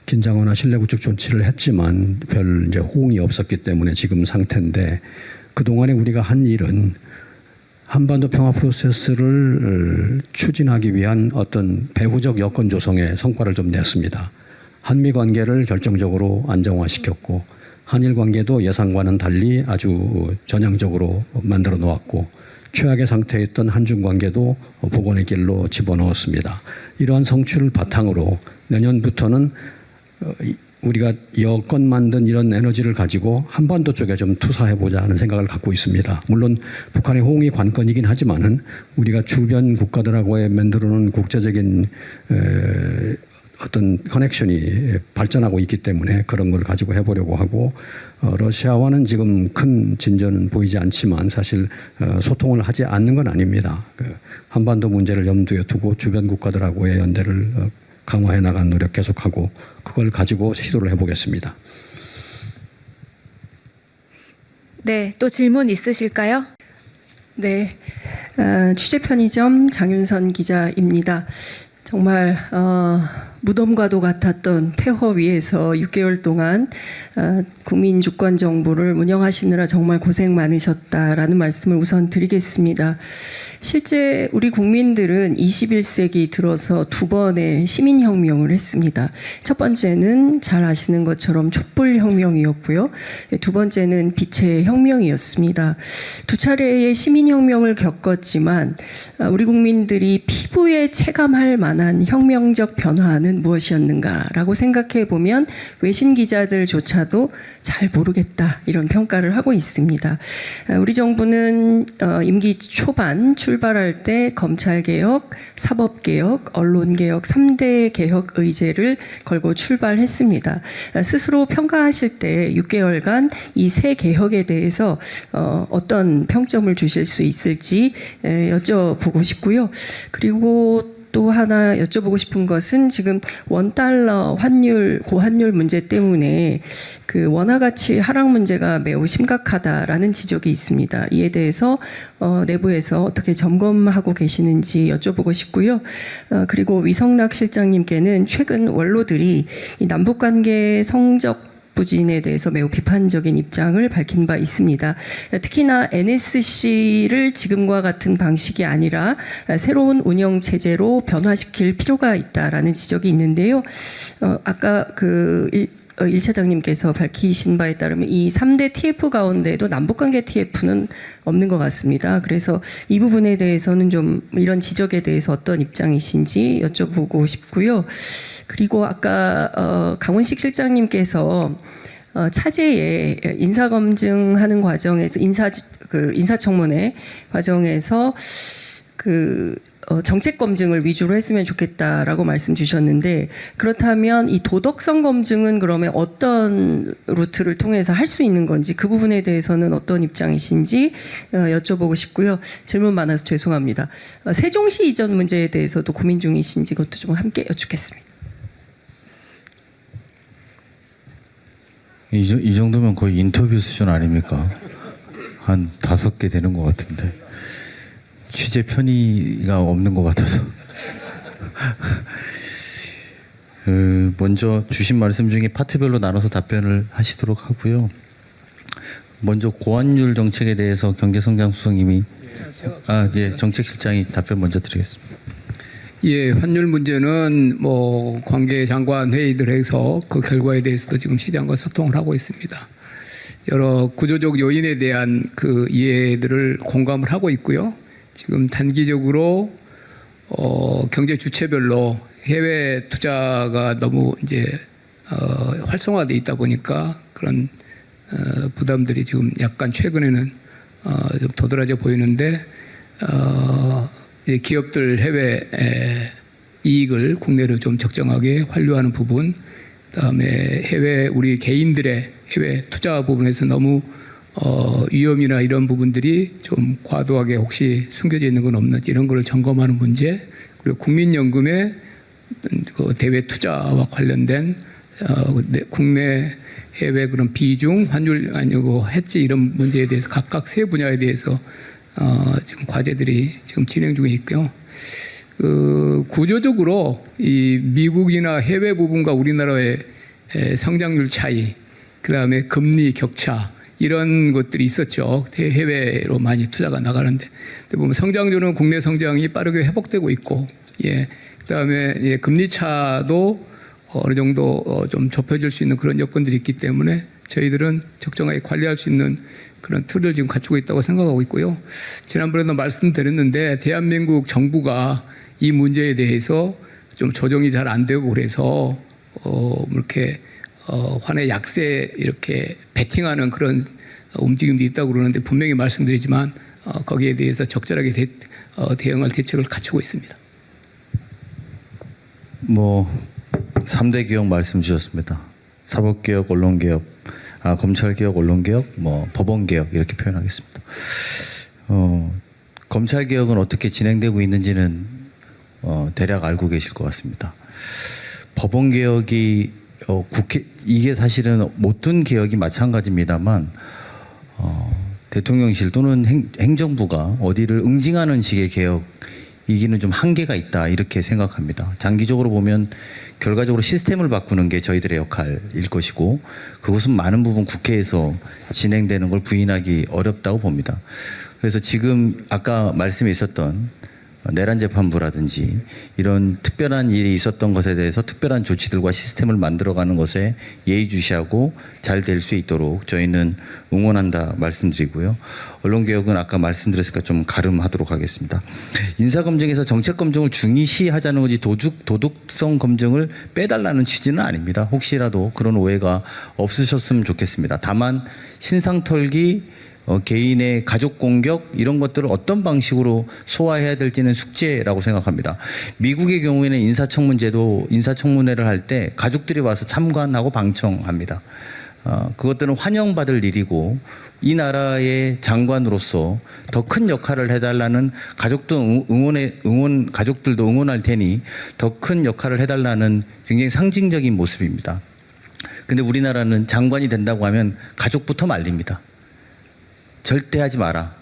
C: 긴장화나 신뢰 구축 조치를 했지만 별 이제 호응이 없었기 때문에 지금 상태인데 그 동안에 우리가 한 일은 한반도 평화 프로세스를 추진하기 위한 어떤 배후적 여건 조성의 성과를 좀 냈습니다. 한미 관계를 결정적으로 안정화시켰고 한일 관계도 예상과는 달리 아주 전향적으로 만들어 놓았고 최악의 상태에 있던 한중 관계도 복원의 길로 집어넣었습니다. 이러한 성취를 바탕으로 내년부터는 우리가 여건 만든 이런 에너지를 가지고 한반도 쪽에 좀 투사해보자 하는 생각을 갖고 있습니다. 물론 북한의 호응이 관건이긴 하지만은 우리가 주변 국가들하고의 만들어놓은 국제적인 어떤 커넥션이 발전하고 있기 때문에 그런 걸 가지고 해보려고 하고 러시아와는 지금 큰 진전은 보이지 않지만 사실 소통을 하지 않는 건 아닙니다. 한반도 문제를 염두에 두고 주변 국가들하고의 연대를 강화해 나가는 노력 계속하고 그걸 가지고 시도를 해보겠습니다.
E: 네, 또 질문 있으실까요?
I: 네, 취재 편의점 장윤선 기자입니다. 정말 무덤과도 같았던 폐허 위에서 6개월 동안 국민 주권 정부를 운영하시느라 정말 고생 많으셨다라는 말씀을 우선 드리겠습니다. 실제 우리 국민들은 21세기 들어서 두 번의 시민혁명을 했습니다. 첫 번째는 잘 아시는 것처럼 촛불혁명이었고요. 두 번째는 빛의 혁명이었습니다. 두 차례의 시민혁명을 겪었지만 우리 국민들이 피부에 체감할 만한 혁명적 변화는 무엇이었는가라고 생각해 보면 외신 기자들조차도 잘 모르겠다 이런 평가를 하고 있습니다. 우리 정부는 임기 초반 출발할 때 검찰개혁, 사법개혁, 언론개혁 3대 개혁 의제를 걸고 출발했습니다. 스스로 평가하실 때 6개월간 이 세 개혁에 대해서 어떤 평점을 주실 수 있을지 여쭤보고 싶고요. 그리고 또 하나 여쭤보고 싶은 것은 지금 원달러 환율 고환율 문제 때문에 그 원화 가치 하락 문제가 매우 심각하다라는 지적이 있습니다. 이에 대해서 내부에서 어떻게 점검하고 계시는지 여쭤보고 싶고요. 그리고 위성락 실장님께는 최근 원로들이 이 남북 관계 성적 부진에 대해서 매우 비판적인 입장을 밝힌 바 있습니다. 특히나 NSC를 지금과 같은 방식이 아니라 새로운 운영 체제로 변화시킬 필요가 있다라는 지적이 있는데요. 아까 일 차장님께서 밝히신 바에 따르면 이 3대 TF 가운데도 남북관계 TF는 없는 것 같습니다. 그래서 이 부분에 대해서는 좀 이런 지적에 대해서 어떤 입장이신지 여쭤보고 싶고요. 그리고 아까 강훈식 실장님께서 차제에 인사검증하는 과정에서 인사청문회 과정에서 정책 검증을 위주로 했으면 좋겠다라고 말씀 주셨는데, 그렇다면 이 도덕성 검증은 그러면 어떤 루트를 통해서 할 수 있는 건지 그 부분에 대해서는 어떤 입장이신지 여쭤보고 싶고요. 질문 많아서 죄송합니다. 세종시 이전 문제에 대해서도 고민 중이신지 그것도 좀 함께 여쭙겠습니다.
A: 이 정도면 거의 인터뷰 수준 아닙니까? 한 5개 되는 것 같은데 취재 편의가 없는 것 같아서 먼저 주신 말씀 중에 파트별로 나눠서 답변을 하시도록 하고요. 먼저 고환율 정책에 대해서 경제성장수석님이 정책실장이 답변 먼저 드리겠습니다.
B: 예, 환율 문제는 뭐 관계장관 회의들에서 그 결과에 대해서도 지금 시장과 소통을 하고 있습니다. 여러 구조적 요인에 대한 그 이해들을 공감을 하고 있고요. 지금 단기적으로 경제 주체별로 해외 투자가 너무 이제 활성화돼 있다 보니까 그런 부담들이 지금 약간 최근에는 좀 도드라져 보이는데 기업들 해외 이익을 국내로 좀 적정하게 환류하는 부분, 그다음에 해외 우리 개인들의 해외 투자 부분에서 너무 위험이나 이런 부분들이 좀 과도하게 혹시 숨겨져 있는 건 없는지 이런 걸 점검하는 문제, 그리고 국민연금의 그 대외 투자와 관련된 국내 해외 그런 비중 환율 아니고 해지 이런 문제에 대해서 각각 세 분야에 대해서 지금 과제들이 지금 진행 중에 있고요. 구조적으로 이 미국이나 해외 부분과 우리나라의 성장률 차이, 그 다음에 금리 격차 이런 것들이 있었죠. 해외로 많이 투자가 나가는데, 근데 보면 성장률은 국내 성장이 빠르게 회복되고 있고, 그 다음에 금리 차도 어느 정도 좀 좁혀질 수 있는 그런 여건들이 있기 때문에 저희들은 적정하게 관리할 수 있는 그런 틀을 지금 갖추고 있다고 생각하고 있고요. 지난번에도 말씀드렸는데 대한민국 정부가 이 문제에 대해서 좀 조정이 잘 안 되고 그래서 이렇게 환의 약세 이렇게 베팅하는 그런 움직임도 있다고 그러는데 분명히 말씀드리지만 거기에 대해서 적절하게 대응할 대책을 갖추고 있습니다.
A: 3대 개혁 말씀 주셨습니다. 사법개혁, 언론개혁, 검찰개혁, 언론개혁, 법원개혁 이렇게 표현하겠습니다. 검찰개혁은 어떻게 진행되고 있는지는 대략 알고 계실 것 같습니다. 법원개혁이 이게 사실은 모든 개혁이 마찬가지입니다만 대통령실 또는 행정부가 어디를 응징하는 식의 개혁이 이기는 좀 한계가 있다 이렇게 생각합니다. 장기적으로 보면 결과적으로 시스템을 바꾸는 게 저희들의 역할일 것이고 그것은 많은 부분 국회에서 진행되는 걸 부인하기 어렵다고 봅니다. 그래서 지금 아까 말씀에 있었던 내란 재판부라든지 이런 특별한 일이 있었던 것에 대해서 특별한 조치들과 시스템을 만들어가는 것에 예의주시하고 잘 될 수 있도록 저희는 응원한다 말씀드리고요. 언론개혁은 아까 말씀드렸으니까 좀 가름하도록 하겠습니다. 인사검증에서 정책검증을 중시하자는 거지 도덕성 검증을 빼달라는 취지는 아닙니다. 혹시라도 그런 오해가 없으셨으면 좋겠습니다. 다만 신상털기 개인의 가족 공격 이런 것들을 어떤 방식으로 소화해야 될지는 숙제라고 생각합니다. 미국의 경우에는 인사청문회를 할 때 가족들이 와서 참관하고 방청합니다. 그것들은 환영받을 일이고 이 나라의 장관으로서 더 큰 역할을 해달라는 가족들도 응원할 테니 더 큰 역할을 해달라는 굉장히 상징적인 모습입니다. 근데 우리나라는 장관이 된다고 하면 가족부터 말립니다. 절대 하지 마라.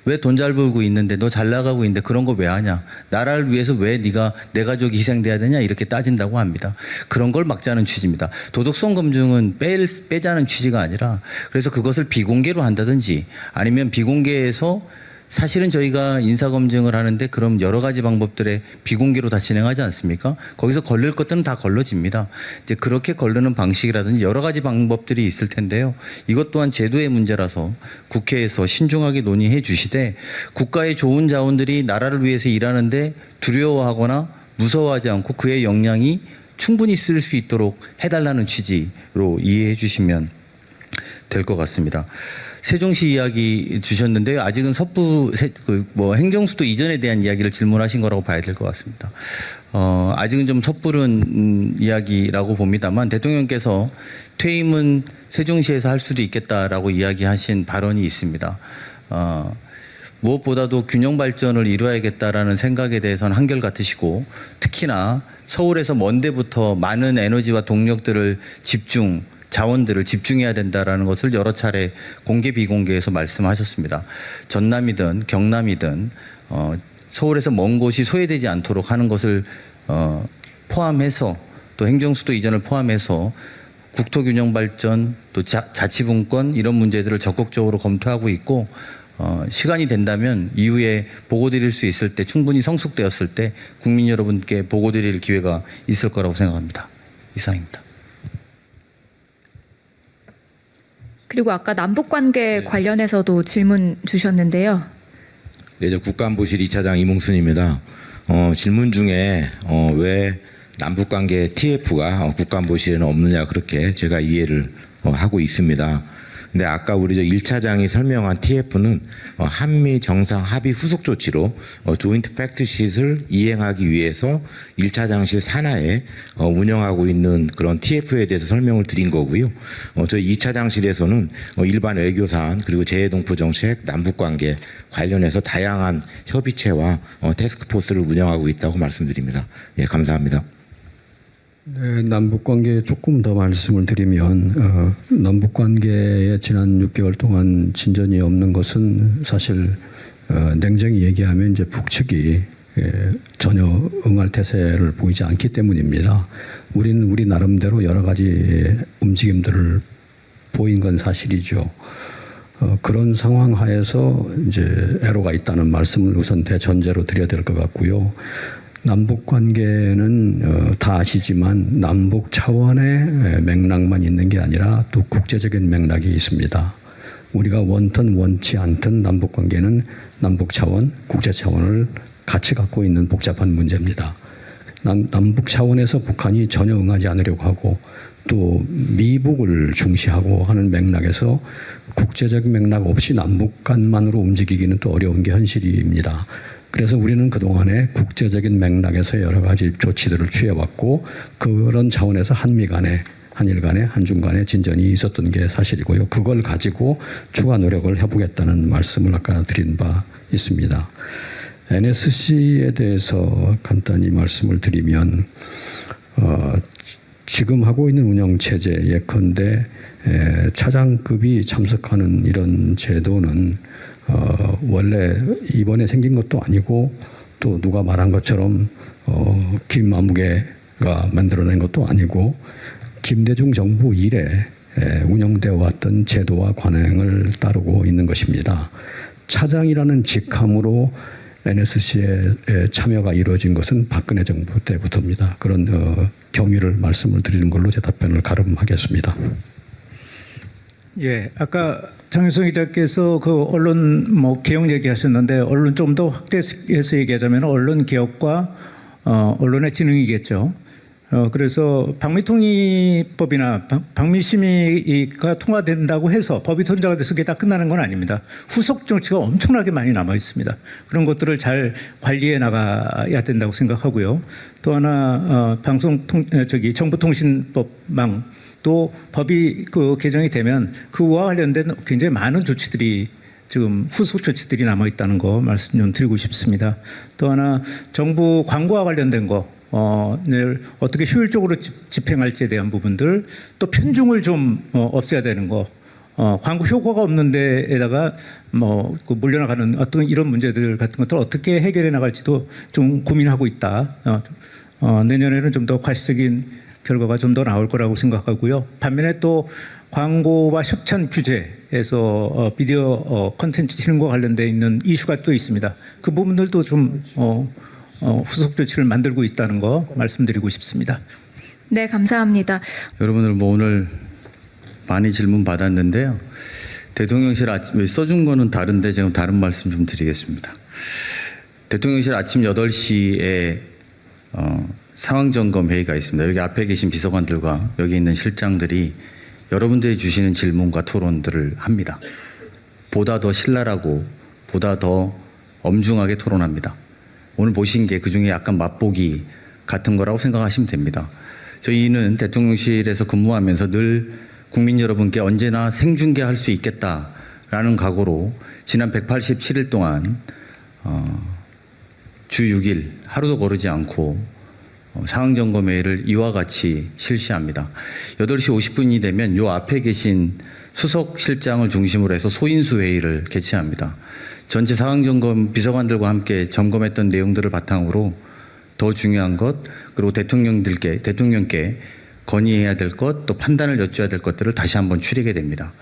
A: 왜 돈 잘 벌고 있는데 너 잘 나가고 있는데 그런 거 왜 하냐. 나라를 위해서 왜 네가 내 가족이 희생돼야 되냐 이렇게 따진다고 합니다. 그런 걸 막자는 취지입니다. 도덕성 검증은 빼자는 취지가 아니라 그래서 그것을 비공개로 한다든지 아니면 비공개에서 사실은 저희가 인사검증을 하는데 그럼 여러 가지 방법들에 비공개로 다 진행하지 않습니까? 거기서 걸릴 것들은 다 걸러집니다. 이제 그렇게 걸르는 방식이라든지 여러 가지 방법들이 있을 텐데요. 이것 또한 제도의 문제라서 국회에서 신중하게 논의해 주시되 국가의 좋은 자원들이 나라를 위해서 일하는데 두려워하거나 무서워하지 않고 그의 역량이 충분히 쓸 수 있도록 해달라는 취지로 이해해 주시면 될 것 같습니다. 세종시 이야기 주셨는데요. 아직은 행정수도 이전에 대한 이야기를 질문하신 거라고 봐야 될 것 같습니다. 아직은 좀 섣부른 이야기라고 봅니다만 대통령께서 퇴임은 세종시에서 할 수도 있겠다라고 이야기하신 발언이 있습니다. 무엇보다도 균형 발전을 이루어야겠다라는 생각에 대해서는 한결같으시고 특히나 서울에서 먼 데부터 많은 에너지와 동력들을 자원들을 집중해야 된다라는 것을 여러 차례 공개 비공개에서 말씀하셨습니다. 전남이든 경남이든 서울에서 먼 곳이 소외되지 않도록 하는 것을 포함해서 또 행정수도 이전을 포함해서 국토균형 발전 또 자치분권 이런 문제들을 적극적으로 검토하고 있고 시간이 된다면 이후에 보고 드릴 수 있을 때 충분히 성숙되었을 때 국민 여러분께 보고 드릴 기회가 있을 거라고 생각합니다. 이상입니다.
E: 그리고 아까 남북관계 관련해서도 질문 주셨는데요.
J: 네, 저 국가안보실 2차장 이몽순입니다. 질문 중에 왜 남북관계 TF가 국가안보실에는 없느냐 그렇게 제가 이해를 하고 있습니다. 근데 아까 우리 저 1차장이 설명한 TF는 한미 정상 합의 후속 조치로 조인트 팩트시트를 이행하기 위해서 1차장실 산하에 운영하고 있는 그런 TF에 대해서 설명을 드린 거고요. 저희 2차장실에서는 일반 외교사안 그리고 재해동포 정책, 남북관계 관련해서 다양한 협의체와 태스크포스를 운영하고 있다고 말씀드립니다. 예, 감사합니다.
C: 네, 남북관계에 조금 더 말씀을 드리면 남북관계에 지난 6개월 동안 진전이 없는 것은 사실 냉정히 얘기하면 이제 북측이 전혀 응할 태세를 보이지 않기 때문입니다. 우리는 우리 나름대로 여러 가지 움직임들을 보인 건 사실이죠. 그런 상황 하에서 이제 애로가 있다는 말씀을 우선 대전제로 드려야 될 것 같고요. 남북 관계는 다 아시지만 남북 차원의 맥락만 있는 게 아니라 또 국제적인 맥락이 있습니다. 우리가 원든 원치 않든 남북 관계는 남북 차원, 국제 차원을 같이 갖고 있는 복잡한 문제입니다. 남북 차원에서 북한이 전혀 응하지 않으려고 하고 또 미북을 중시하고 하는 맥락에서 국제적 맥락 없이 남북 간만으로 움직이기는 또 어려운 게 현실입니다. 그래서 우리는 그동안에 국제적인 맥락에서 여러 가지 조치들을 취해왔고 그런 차원에서 한미 간에 한일 간에 한중 간에 진전이 있었던 게 사실이고요. 그걸 가지고 추가 노력을 해보겠다는 말씀을 아까 드린 바 있습니다. NSC에 대해서 간단히 말씀을 드리면 지금 하고 있는 운영체제 예컨대 차장급이 참석하는 이런 제도는 원래 이번에 생긴 것도 아니고 또 누가 말한 것처럼 김아무개가 만들어낸 것도 아니고 김대중 정부 이래 운영되어 왔던 제도와 관행을 따르고 있는 것입니다. 차장이라는 직함으로 NSC에 참여가 이루어진 것은 박근혜 정부 때부터입니다. 그런 경위를 말씀을 드리는 걸로 제 답변을 가름하겠습니다.
D: 예, 아까 장윤성 기자께서 그 언론 뭐 개혁 얘기하셨는데 언론 좀 더 확대해서 얘기하자면 언론 개혁과 언론의 지능이겠죠. 그래서 방미통일법이나 방미심의가 통과된다고 해서 법이 통과가 돼서 그게 다 끝나는 건 아닙니다. 후속 정치가 엄청나게 많이 남아 있습니다. 그런 것들을 잘 관리해 나가야 된다고 생각하고요. 또 하나 정보통신법망 또 법이 그 개정이 되면 그와 관련된 굉장히 많은 조치들이 지금 후속 조치들이 남아 있다는 거 말씀 좀 드리고 싶습니다. 또 하나 정부 광고와 관련된 거 어떻게 효율적으로 집행할지에 대한 부분들, 또 편중을 좀 없애야 되는 거, 광고 효과가 없는 데에다가 그 몰려나가는 어떤 이런 문제들 같은 것들 어떻게 해결해 나갈지도 좀 고민하고 있다. 내년에는 좀 더 과시적인 결과가 좀 더 나올 거라고 생각하고요. 반면에 또 광고와 협찬 규제에서 비디오 콘텐츠 진흥과 관련돼 있는 이슈가 또 있습니다. 그 부분들도 좀 후속 조치를 만들고 있다는 거 말씀드리고 싶습니다.
E: 네, 감사합니다.
A: 여러분들 뭐 오늘 많이 질문 받았는데요. 대통령실 써준 거는 다른데 제가 다른 말씀 좀 드리겠습니다. 대통령실 아침 8시에 상황점검 회의가 있습니다. 여기 앞에 계신 비서관들과 여기 있는 실장들이 여러분들이 주시는 질문과 토론들을 합니다. 보다 더 신랄하고 보다 더 엄중하게 토론합니다. 오늘 보신 게 그중에 약간 맛보기 같은 거라고 생각하시면 됩니다. 저희는 대통령실에서 근무하면서 늘 국민 여러분께 언제나 생중계할 수 있겠다라는 각오로 지난 187일 동안 주 6일 하루도 거르지 않고 상황점검회의를 이와 같이 실시합니다. 8시 50분이 되면 요 앞에 계신 수석실장을 중심으로 해서 소인수 회의를 개최합니다. 전체 상황점검 비서관들과 함께 점검했던 내용들을 바탕으로 더 중요한 것, 그리고 대통령께 건의해야 될 것, 또 판단을 여쭤야 될 것들을 다시 한번 추리게 됩니다.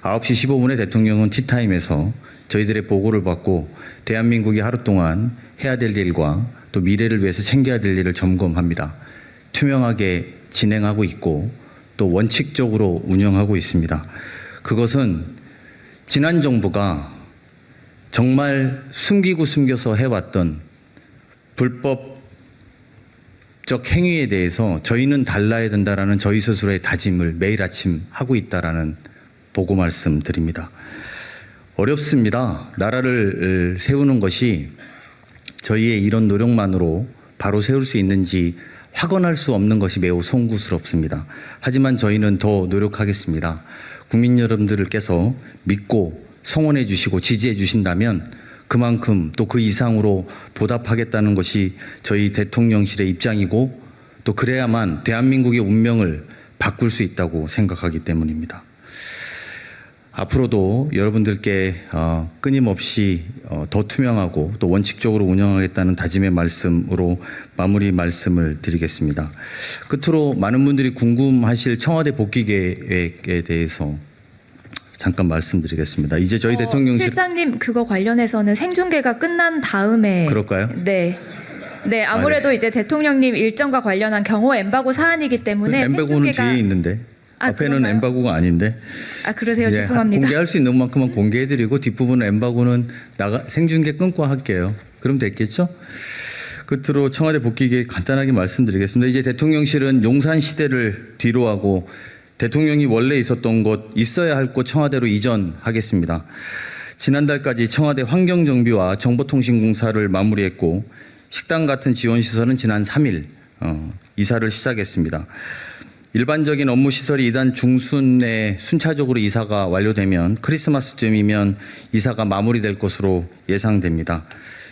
A: 9시 15분에 대통령은 티타임에서 저희들의 보고를 받고 대한민국이 하루 동안 해야 될 일과 또 미래를 위해서 챙겨야 될 일을 점검합니다. 투명하게 진행하고 있고 또 원칙적으로 운영하고 있습니다. 그것은 지난 정부가 정말 숨기고 숨겨서 해왔던 불법적 행위에 대해서 저희는 달라야 된다라는 저희 스스로의 다짐을 매일 아침 하고 있다라는 보고 말씀드립니다. 어렵습니다. 나라를 세우는 것이 저희의 이런 노력만으로 바로 세울 수 있는지 확언할 수 없는 것이 매우 송구스럽습니다. 하지만 저희는 더 노력하겠습니다. 국민 여러분들께서 믿고 성원해 주시고 지지해 주신다면 그만큼 또 그 이상으로 보답하겠다는 것이 저희 대통령실의 입장이고 또 그래야만 대한민국의 운명을 바꿀 수 있다고 생각하기 때문입니다. 앞으로도 여러분들께 끊임없이 더 투명하고 또 원칙적으로 운영하겠다는 다짐의 말씀으로 마무리 말씀을 드리겠습니다. 끝으로 많은 분들이 궁금하실 청와대 복귀 계획에 대해서 잠깐 말씀드리겠습니다. 이제 저희 대통령실
E: 실장님 그거 관련해서는 생중계가 끝난 다음에
A: 그럴까요?
E: 네. 네, 아무래도 이제 대통령님 일정과 관련한 경호 엠바고 사안이기 때문에
A: 엠바고는
E: 생중계가
A: 뒤에 있는데 앞에는
E: 그런가요?
A: 엠바고가 아닌데.
E: 그러세요.
A: 예,
E: 죄송합니다.
A: 공개할 수 있는 만큼만 공개해드리고 뒷부분 엠바고는 생중계 끊고 할게요. 그럼 됐겠죠? 끝으로 청와대 복귀 계획 간단하게 말씀드리겠습니다. 이제 대통령실은 용산 시대를 뒤로하고 대통령이 원래 있었던 곳, 있어야 할 곳 청와대로 이전하겠습니다. 지난달까지 청와대 환경정비와 정보통신공사를 마무리했고 식당 같은 지원시설은 지난 3일 이사를 시작했습니다. 일반적인 업무 시설이 이단 중순에 순차적으로 이사가 완료되면 크리스마스쯤이면 이사가 마무리될 것으로 예상됩니다.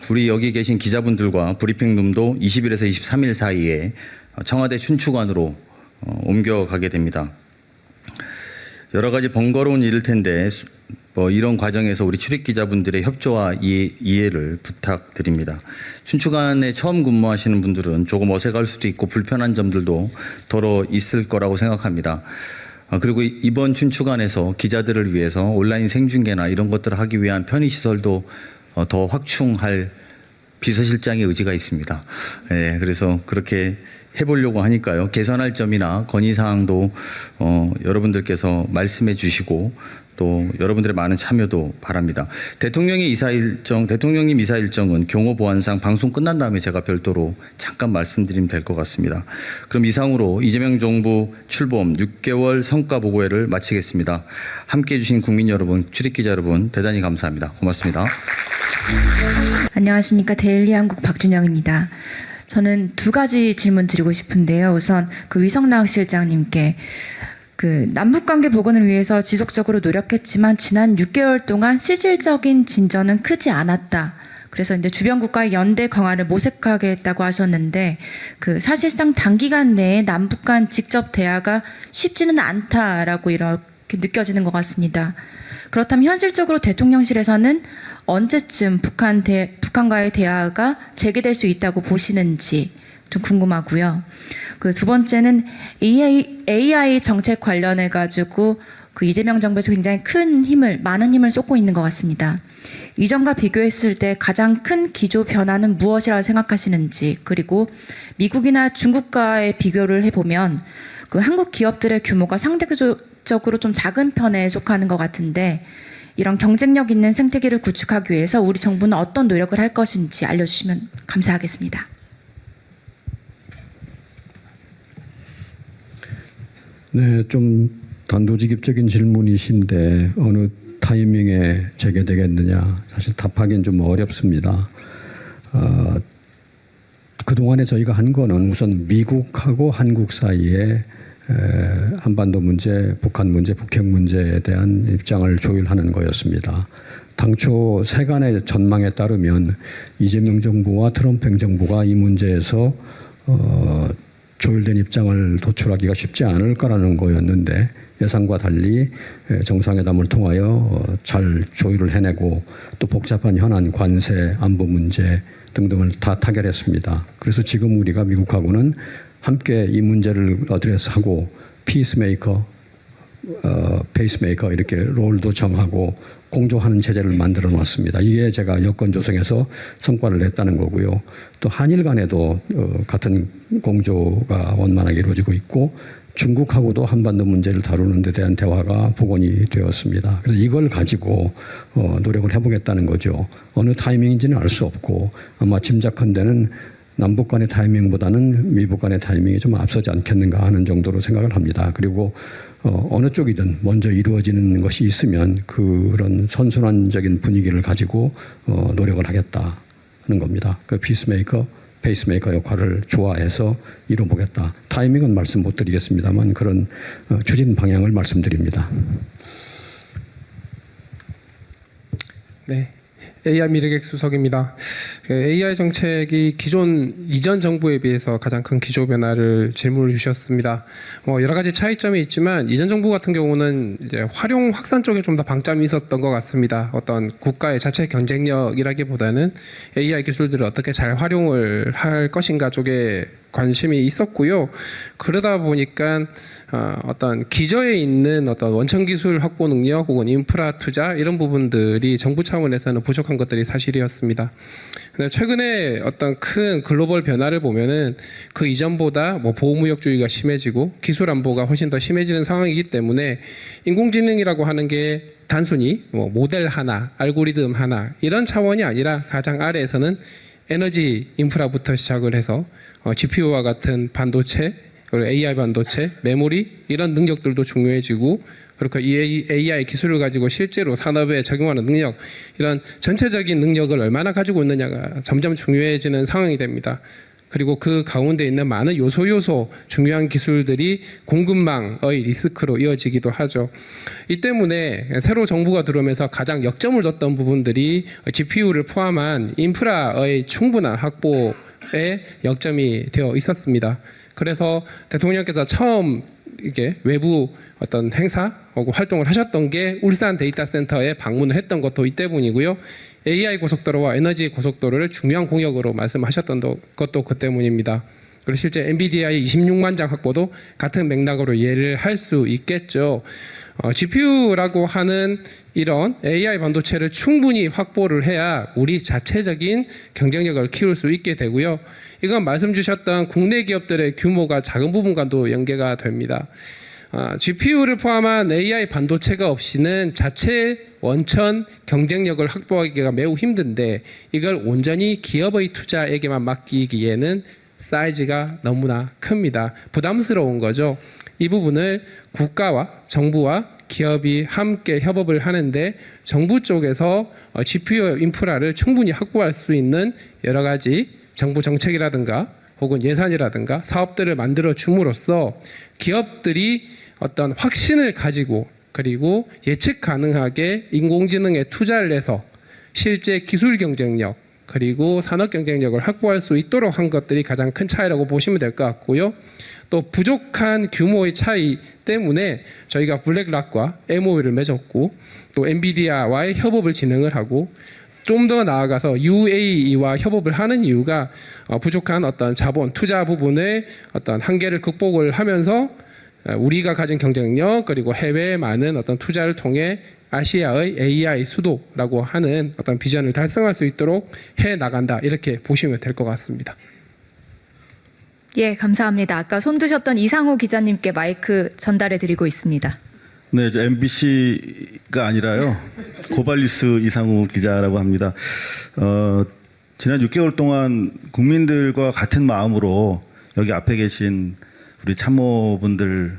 A: 우리 여기 계신 기자분들과 브리핑룸도 20일에서 23일 사이에 청와대 춘추관으로 옮겨가게 됩니다. 여러 가지 번거로운 일일 텐데 뭐 이런 과정에서 우리 출입 기자분들의 협조와 이해를 부탁드립니다. 춘추관에 처음 근무하시는 분들은 조금 어색할 수도 있고 불편한 점들도 더러 있을 거라고 생각합니다. 그리고 이번 춘추관에서 기자들을 위해서 온라인 생중계나 이런 것들을 하기 위한 편의시설도 더 확충할 비서실장의 의지가 있습니다. 예, 그래서 그렇게 해보려고 하니까요. 개선할 점이나 건의사항도 여러분들께서 말씀해 주시고 또 여러분들의 많은 참여도 바랍니다. 대통령님 이사 일정은 경호 보안상 방송 끝난 다음에 제가 별도로 잠깐 말씀드리면 될 것 같습니다. 그럼 이상으로 이재명 정부 출범 6개월 성과 보고회를 마치겠습니다. 함께해 주신 국민 여러분, 출입기자 여러분 대단히 감사합니다. 고맙습니다.
E: 안녕하십니까. 데일리 한국 박준영입니다. 저는 두 가지 질문 드리고 싶은데요. 우선 그 위성락 실장님께 그 남북관계 복원을 위해서 지속적으로 노력했지만 지난 6개월 동안 실질적인 진전은 크지 않았다. 그래서 이제 주변 국가의 연대 강화를 모색하게 했다고 하셨는데 그 사실상 단기간 내에 남북 간 직접 대화가 쉽지는 않다라고 이렇게 느껴지는 것 같습니다. 그렇다면 현실적으로 대통령실에서는 언제쯤 북한과의 대화가 재개될 수 있다고 보시는지 좀 궁금하고요. 그 두 번째는 AI 정책 관련해 가지고 그 이재명 정부에서 굉장히 많은 힘을 쏟고 있는 것 같습니다. 이전과 비교했을 때 가장 큰 기조 변화는 무엇이라고 생각하시는지, 그리고 미국이나 중국과의 비교를 해보면 그 한국 기업들의 규모가 상대적으로 좀 작은 편에 속하는 것 같은데 이런 경쟁력 있는 생태계를 구축하기 위해서 우리 정부는 어떤 노력을 할 것인지 알려주시면 감사하겠습니다.
C: 네, 좀 단도직입적인 질문이신데 어느 타이밍에 재개되겠느냐 사실 답하기는 좀 어렵습니다. 그동안에 저희가 한 거는 우선 미국하고 한국 사이에 한반도 문제, 북한 문제, 북핵 문제에 대한 입장을 조율하는 거였습니다. 당초 세간의 전망에 따르면 이재명 정부와 트럼프 행정부가 이 문제에서 조율된 입장을 도출하기가 쉽지 않을 거라는 거였는데 예상과 달리 정상회담을 통하여 잘 조율을 해내고 또 복잡한 현안, 관세, 안보 문제 등등을 다 타결했습니다. 그래서 지금 우리가 미국하고는 함께 이 문제를 어드레스하고 피스메이커, 페이스메이커 이렇게 롤도 정하고 공조하는 체제를 만들어 놨습니다. 이게 제가 여건 조성에서 성과를 냈다는 거고요. 또 한일 간에도 같은 공조가 원만하게 이루어지고 있고 중국하고도 한반도 문제를 다루는 데 대한 대화가 복원이 되었습니다. 그래서 이걸 가지고 노력을 해보겠다는 거죠. 어느 타이밍인지는 알 수 없고 아마 짐작컨대는 남북 간의 타이밍보다는 미북 간의 타이밍이 좀 앞서지 않겠는가 하는 정도로 생각을 합니다. 그리고 어느 쪽이든 먼저 이루어지는 것이 있으면 그런 선순환적인 분위기를 가지고 노력을 하겠다는 겁니다. 그 피스메이커, 페이스메이커 역할을 좋아해서 이뤄보겠다. 타이밍은 말씀 못 드리겠습니다만 그런 추진 방향을 말씀드립니다.
K: 네. AI 미래객 수석입니다. AI 정책이 이전 정부에 비해서 가장 큰 기조 변화를 질문을 주셨습니다. 여러 가지 차이점이 있지만 이전 정부 같은 경우는 이제 활용 확산 쪽에 좀 더 방점이 있었던 것 같습니다. 어떤 국가의 자체 경쟁력이라기보다는 AI 기술들을 어떻게 잘 활용을 할 것인가 쪽에 관심이 있었고요. 그러다 보니까 어떤 기저에 있는 어떤 원천 기술 확보 능력 혹은 인프라 투자 이런 부분들이 정부 차원에서는 부족한 것들이 사실이었습니다. 근데 최근에 어떤 큰 글로벌 변화를 보면은 그 이전보다 보호무역주의가 심해지고 기술 안보가 훨씬 더 심해지는 상황이기 때문에 인공지능이라고 하는 게 단순히 모델 하나, 알고리즘 하나 이런 차원이 아니라 가장 아래에서는 에너지 인프라부터 시작을 해서 GPU와 같은 반도체, 그리고 AI 반도체, 메모리 이런 능력들도 중요해지고 그렇게 이 AI 기술을 가지고 실제로 산업에 적용하는 능력 이런 전체적인 능력을 얼마나 가지고 있느냐가 점점 중요해지는 상황이 됩니다. 그리고 그 가운데 있는 많은 요소 중요한 기술들이 공급망의 리스크로 이어지기도 하죠. 이 때문에 새로 정부가 들어오면서 가장 역점을 뒀던 부분들이 GPU를 포함한 인프라의 충분한 확보에 역점이 되어 있었습니다. 그래서 대통령께서 처음 이게 외부 어떤 행사 활동을 하셨던 게 울산 데이터 센터에 방문을 했던 것도 이 때문이고요. AI 고속도로와 에너지 고속도로를 중요한 공약으로 말씀하셨던 것도 그 때문입니다. 그리고 실제 NVIDIA 26만 장 확보도 같은 맥락으로 이해를 할 수 있겠죠. GPU라고 하는 이런 AI 반도체를 충분히 확보를 해야 우리 자체적인 경쟁력을 키울 수 있게 되고요. 이건 말씀 주셨던 국내 기업들의 규모가 작은 부분과도 연계가 됩니다. GPU를 포함한 AI 반도체가 없이는 자체 원천 경쟁력을 확보하기가 매우 힘든데 이걸 온전히 기업의 투자에게만 맡기기에는 사이즈가 너무나 큽니다. 부담스러운 거죠. 이 부분을 국가와 정부와 기업이 함께 협업을 하는데 정부 쪽에서 GPU 인프라를 충분히 확보할 수 있는 여러 가지 정부 정책이라든가 혹은 예산이라든가 사업들을 만들어 줌으로써 기업들이 어떤 확신을 가지고 그리고 예측 가능하게 인공지능에 투자를 해서 실제 기술 경쟁력 그리고 산업 경쟁력을 확보할 수 있도록 한 것들이 가장 큰 차이라고 보시면 될 것 같고요. 또 부족한 규모의 차이 때문에 저희가 블랙락과 MOU를 맺었고 또 엔비디아와의 협업을 진행을 하고 좀 더 나아가서 UAE와 협업을 하는 이유가 부족한 어떤 자본 투자 부분의 어떤 한계를 극복을 하면서 우리가 가진 경쟁력 그리고 해외에 많은 어떤 투자를 통해 아시아의 AI 수도라고 하는 어떤 비전을 달성할 수 있도록 해 나간다 이렇게 보시면 될 것 같습니다.
L: 예, 감사합니다. 아까 손 드셨던 이상호 기자님께 마이크 전달해 드리고 있습니다.
M: 네, 저 MBC가 아니라요. 고발뉴스 이상호 기자라고 합니다. 지난 6개월 동안 국민들과 같은 마음으로 여기 앞에 계신 우리 참모분들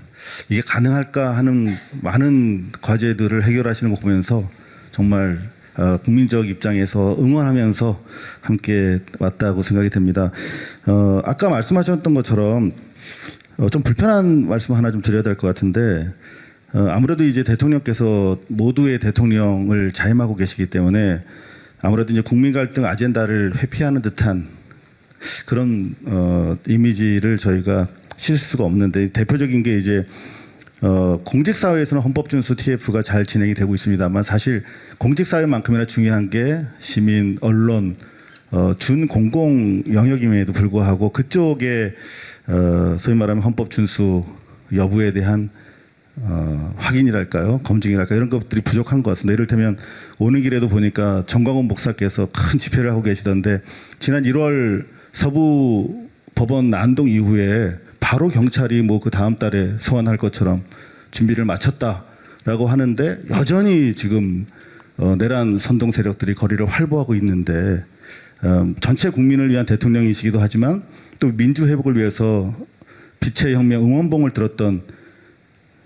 M: 이게 가능할까 하는 많은 과제들을 해결하시는 거 보면서 정말 국민적 입장에서 응원하면서 함께 왔다고 생각이 됩니다. 아까 말씀하셨던 것처럼 좀 불편한 말씀 하나 좀 드려야 될 것 같은데 아무래도 이제 대통령께서 모두의 대통령을 자임하고 계시기 때문에 아무래도 이제 국민 갈등 아젠다를 회피하는 듯한 그런 이미지를 저희가 실 수가 없는데 대표적인 게 이제 공직사회에서는 헌법준수 TF가 잘 진행이 되고 있습니다만 사실 공직사회만큼이나 중요한 게 시민, 언론, 준공공 영역임에도 불구하고 그쪽에 소위 말하면 헌법준수 여부에 대한 확인이랄까요, 검증이랄까요, 이런 것들이 부족한 것 같습니다. 이를테면 오는 길에도 보니까 정광훈 목사께서 큰 집회를 하고 계시던데 지난 1월 서부 법원 난동 이후에 바로 경찰이 뭐 그 다음 달에 소환할 것처럼 준비를 마쳤다라고 하는데 여전히 지금 내란 선동 세력들이 거리를 활보하고 있는데 전체 국민을 위한 대통령이시기도 하지만 또 민주 회복을 위해서 빛의 혁명 응원봉을 들었던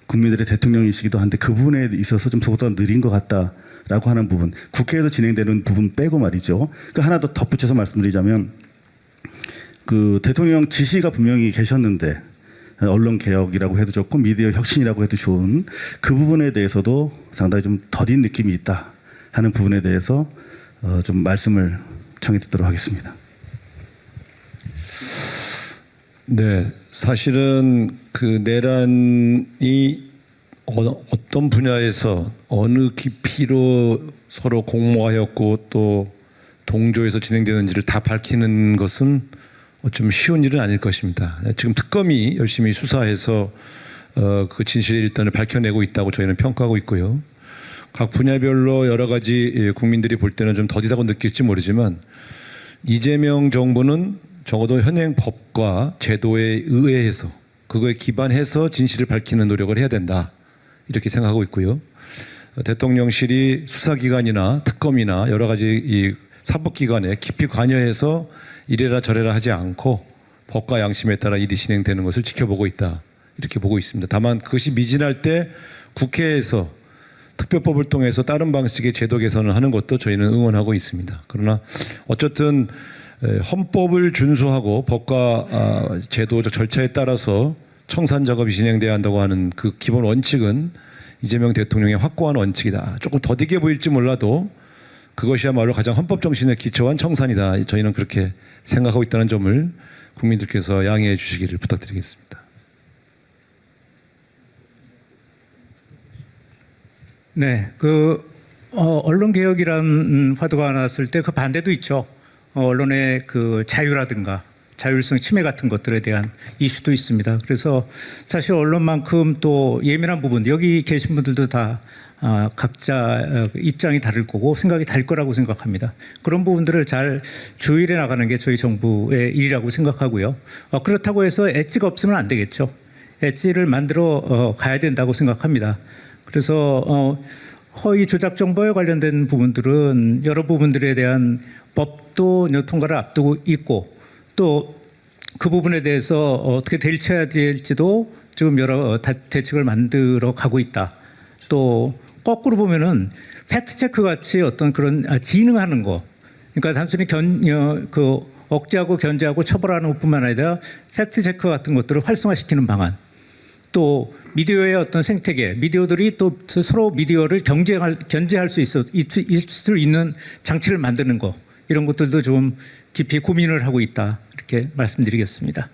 M: 국민들의 대통령이시기도 한데 그 부분에 있어서 좀 속도가 느린 것 같다라고 하는 부분, 국회에서 진행되는 부분 빼고 말이죠. 그 하나 더 덧붙여서 말씀드리자면 그 대통령 지시가 분명히 계셨는데 언론 개혁이라고 해도 좋고 미디어 혁신이라고 해도 좋은 그 부분에 대해서도 상당히 좀 더딘 느낌이 있다 하는 부분에 대해서 좀 말씀을 청해 듣도록 하겠습니다.
N: 네, 사실은 그 내란이 어떤 분야에서 어느 깊이로 서로 공모하였고 또 동조해서 진행되는지를 다 밝히는 것은 좀 쉬운 일은 아닐 것입니다. 지금 특검이 열심히 수사해서 그 진실의 일단을 밝혀내고 있다고 저희는 평가하고 있고요. 각 분야별로 여러 가지 국민들이 볼 때는 좀 더디다고 느낄지 모르지만 이재명 정부는 적어도 현행 법과 제도에 의해서 그거에 기반해서 진실을 밝히는 노력을 해야 된다 이렇게 생각하고 있고요. 대통령실이 수사기관이나 특검이나 여러 가지 이 사법기관에 깊이 관여해서 이래라 저래라 하지 않고 법과 양심에 따라 일이 진행되는 것을 지켜보고 있다 이렇게 보고 있습니다. 다만 그것이 미진할 때 국회에서 특별법을 통해서 다른 방식의 제도 개선을 하는 것도 저희는 응원하고 있습니다. 그러나 어쨌든 헌법을 준수하고 법과 제도적 절차에 따라서 청산 작업이 진행돼야 한다고 하는 그 기본 원칙은 이재명 대통령의 확고한 원칙이다. 조금 더디게 보일지 몰라도 그것이야말로 가장 헌법 정신에 기초한 청산이다. 저희는 그렇게 생각하고 있다는 점을 국민들께서 양해해 주시기를 부탁드리겠습니다.
D: 네, 언론 개혁이란 화두가 나왔을 때 그 반대도 있죠. 언론의 그 자유라든가 자율성 침해 같은 것들에 대한 이슈도 있습니다. 그래서 사실 언론만큼 또 예민한 부분, 여기 계신 분들도 다 각자 입장이 다를 거고 생각이 다를 거라고 생각합니다. 그런 부분들을 잘 조율해 나가는 게 저희 정부의 일이라고 생각하고요. 그렇다고 해서 엣지가 없으면 안 되겠죠. 엣지를 만들어 가야 된다고 생각합니다. 그래서 허위 조작 정보에 관련된 부분들은 여러 부분들에 대한 법도 통과를 앞두고 있고 또 그 부분에 대해서 어떻게 대처해야 될지도 지금 여러 대책을 만들어 가고 있다. 또 거꾸로 보면은 팩트체크 같이 어떤 그런 진흥하는 거, 그러니까 단순히 억제하고 견제하고 처벌하는 것뿐만 아니라 팩트체크 같은 것들을 활성화시키는 방안, 또 미디어의 어떤 생태계, 미디어들이 또 서로 미디어를 견제할 수 있는 장치를 만드는 거, 이런 것들도 좀 깊이 고민을 하고 있다, 이렇게 말씀드리겠습니다.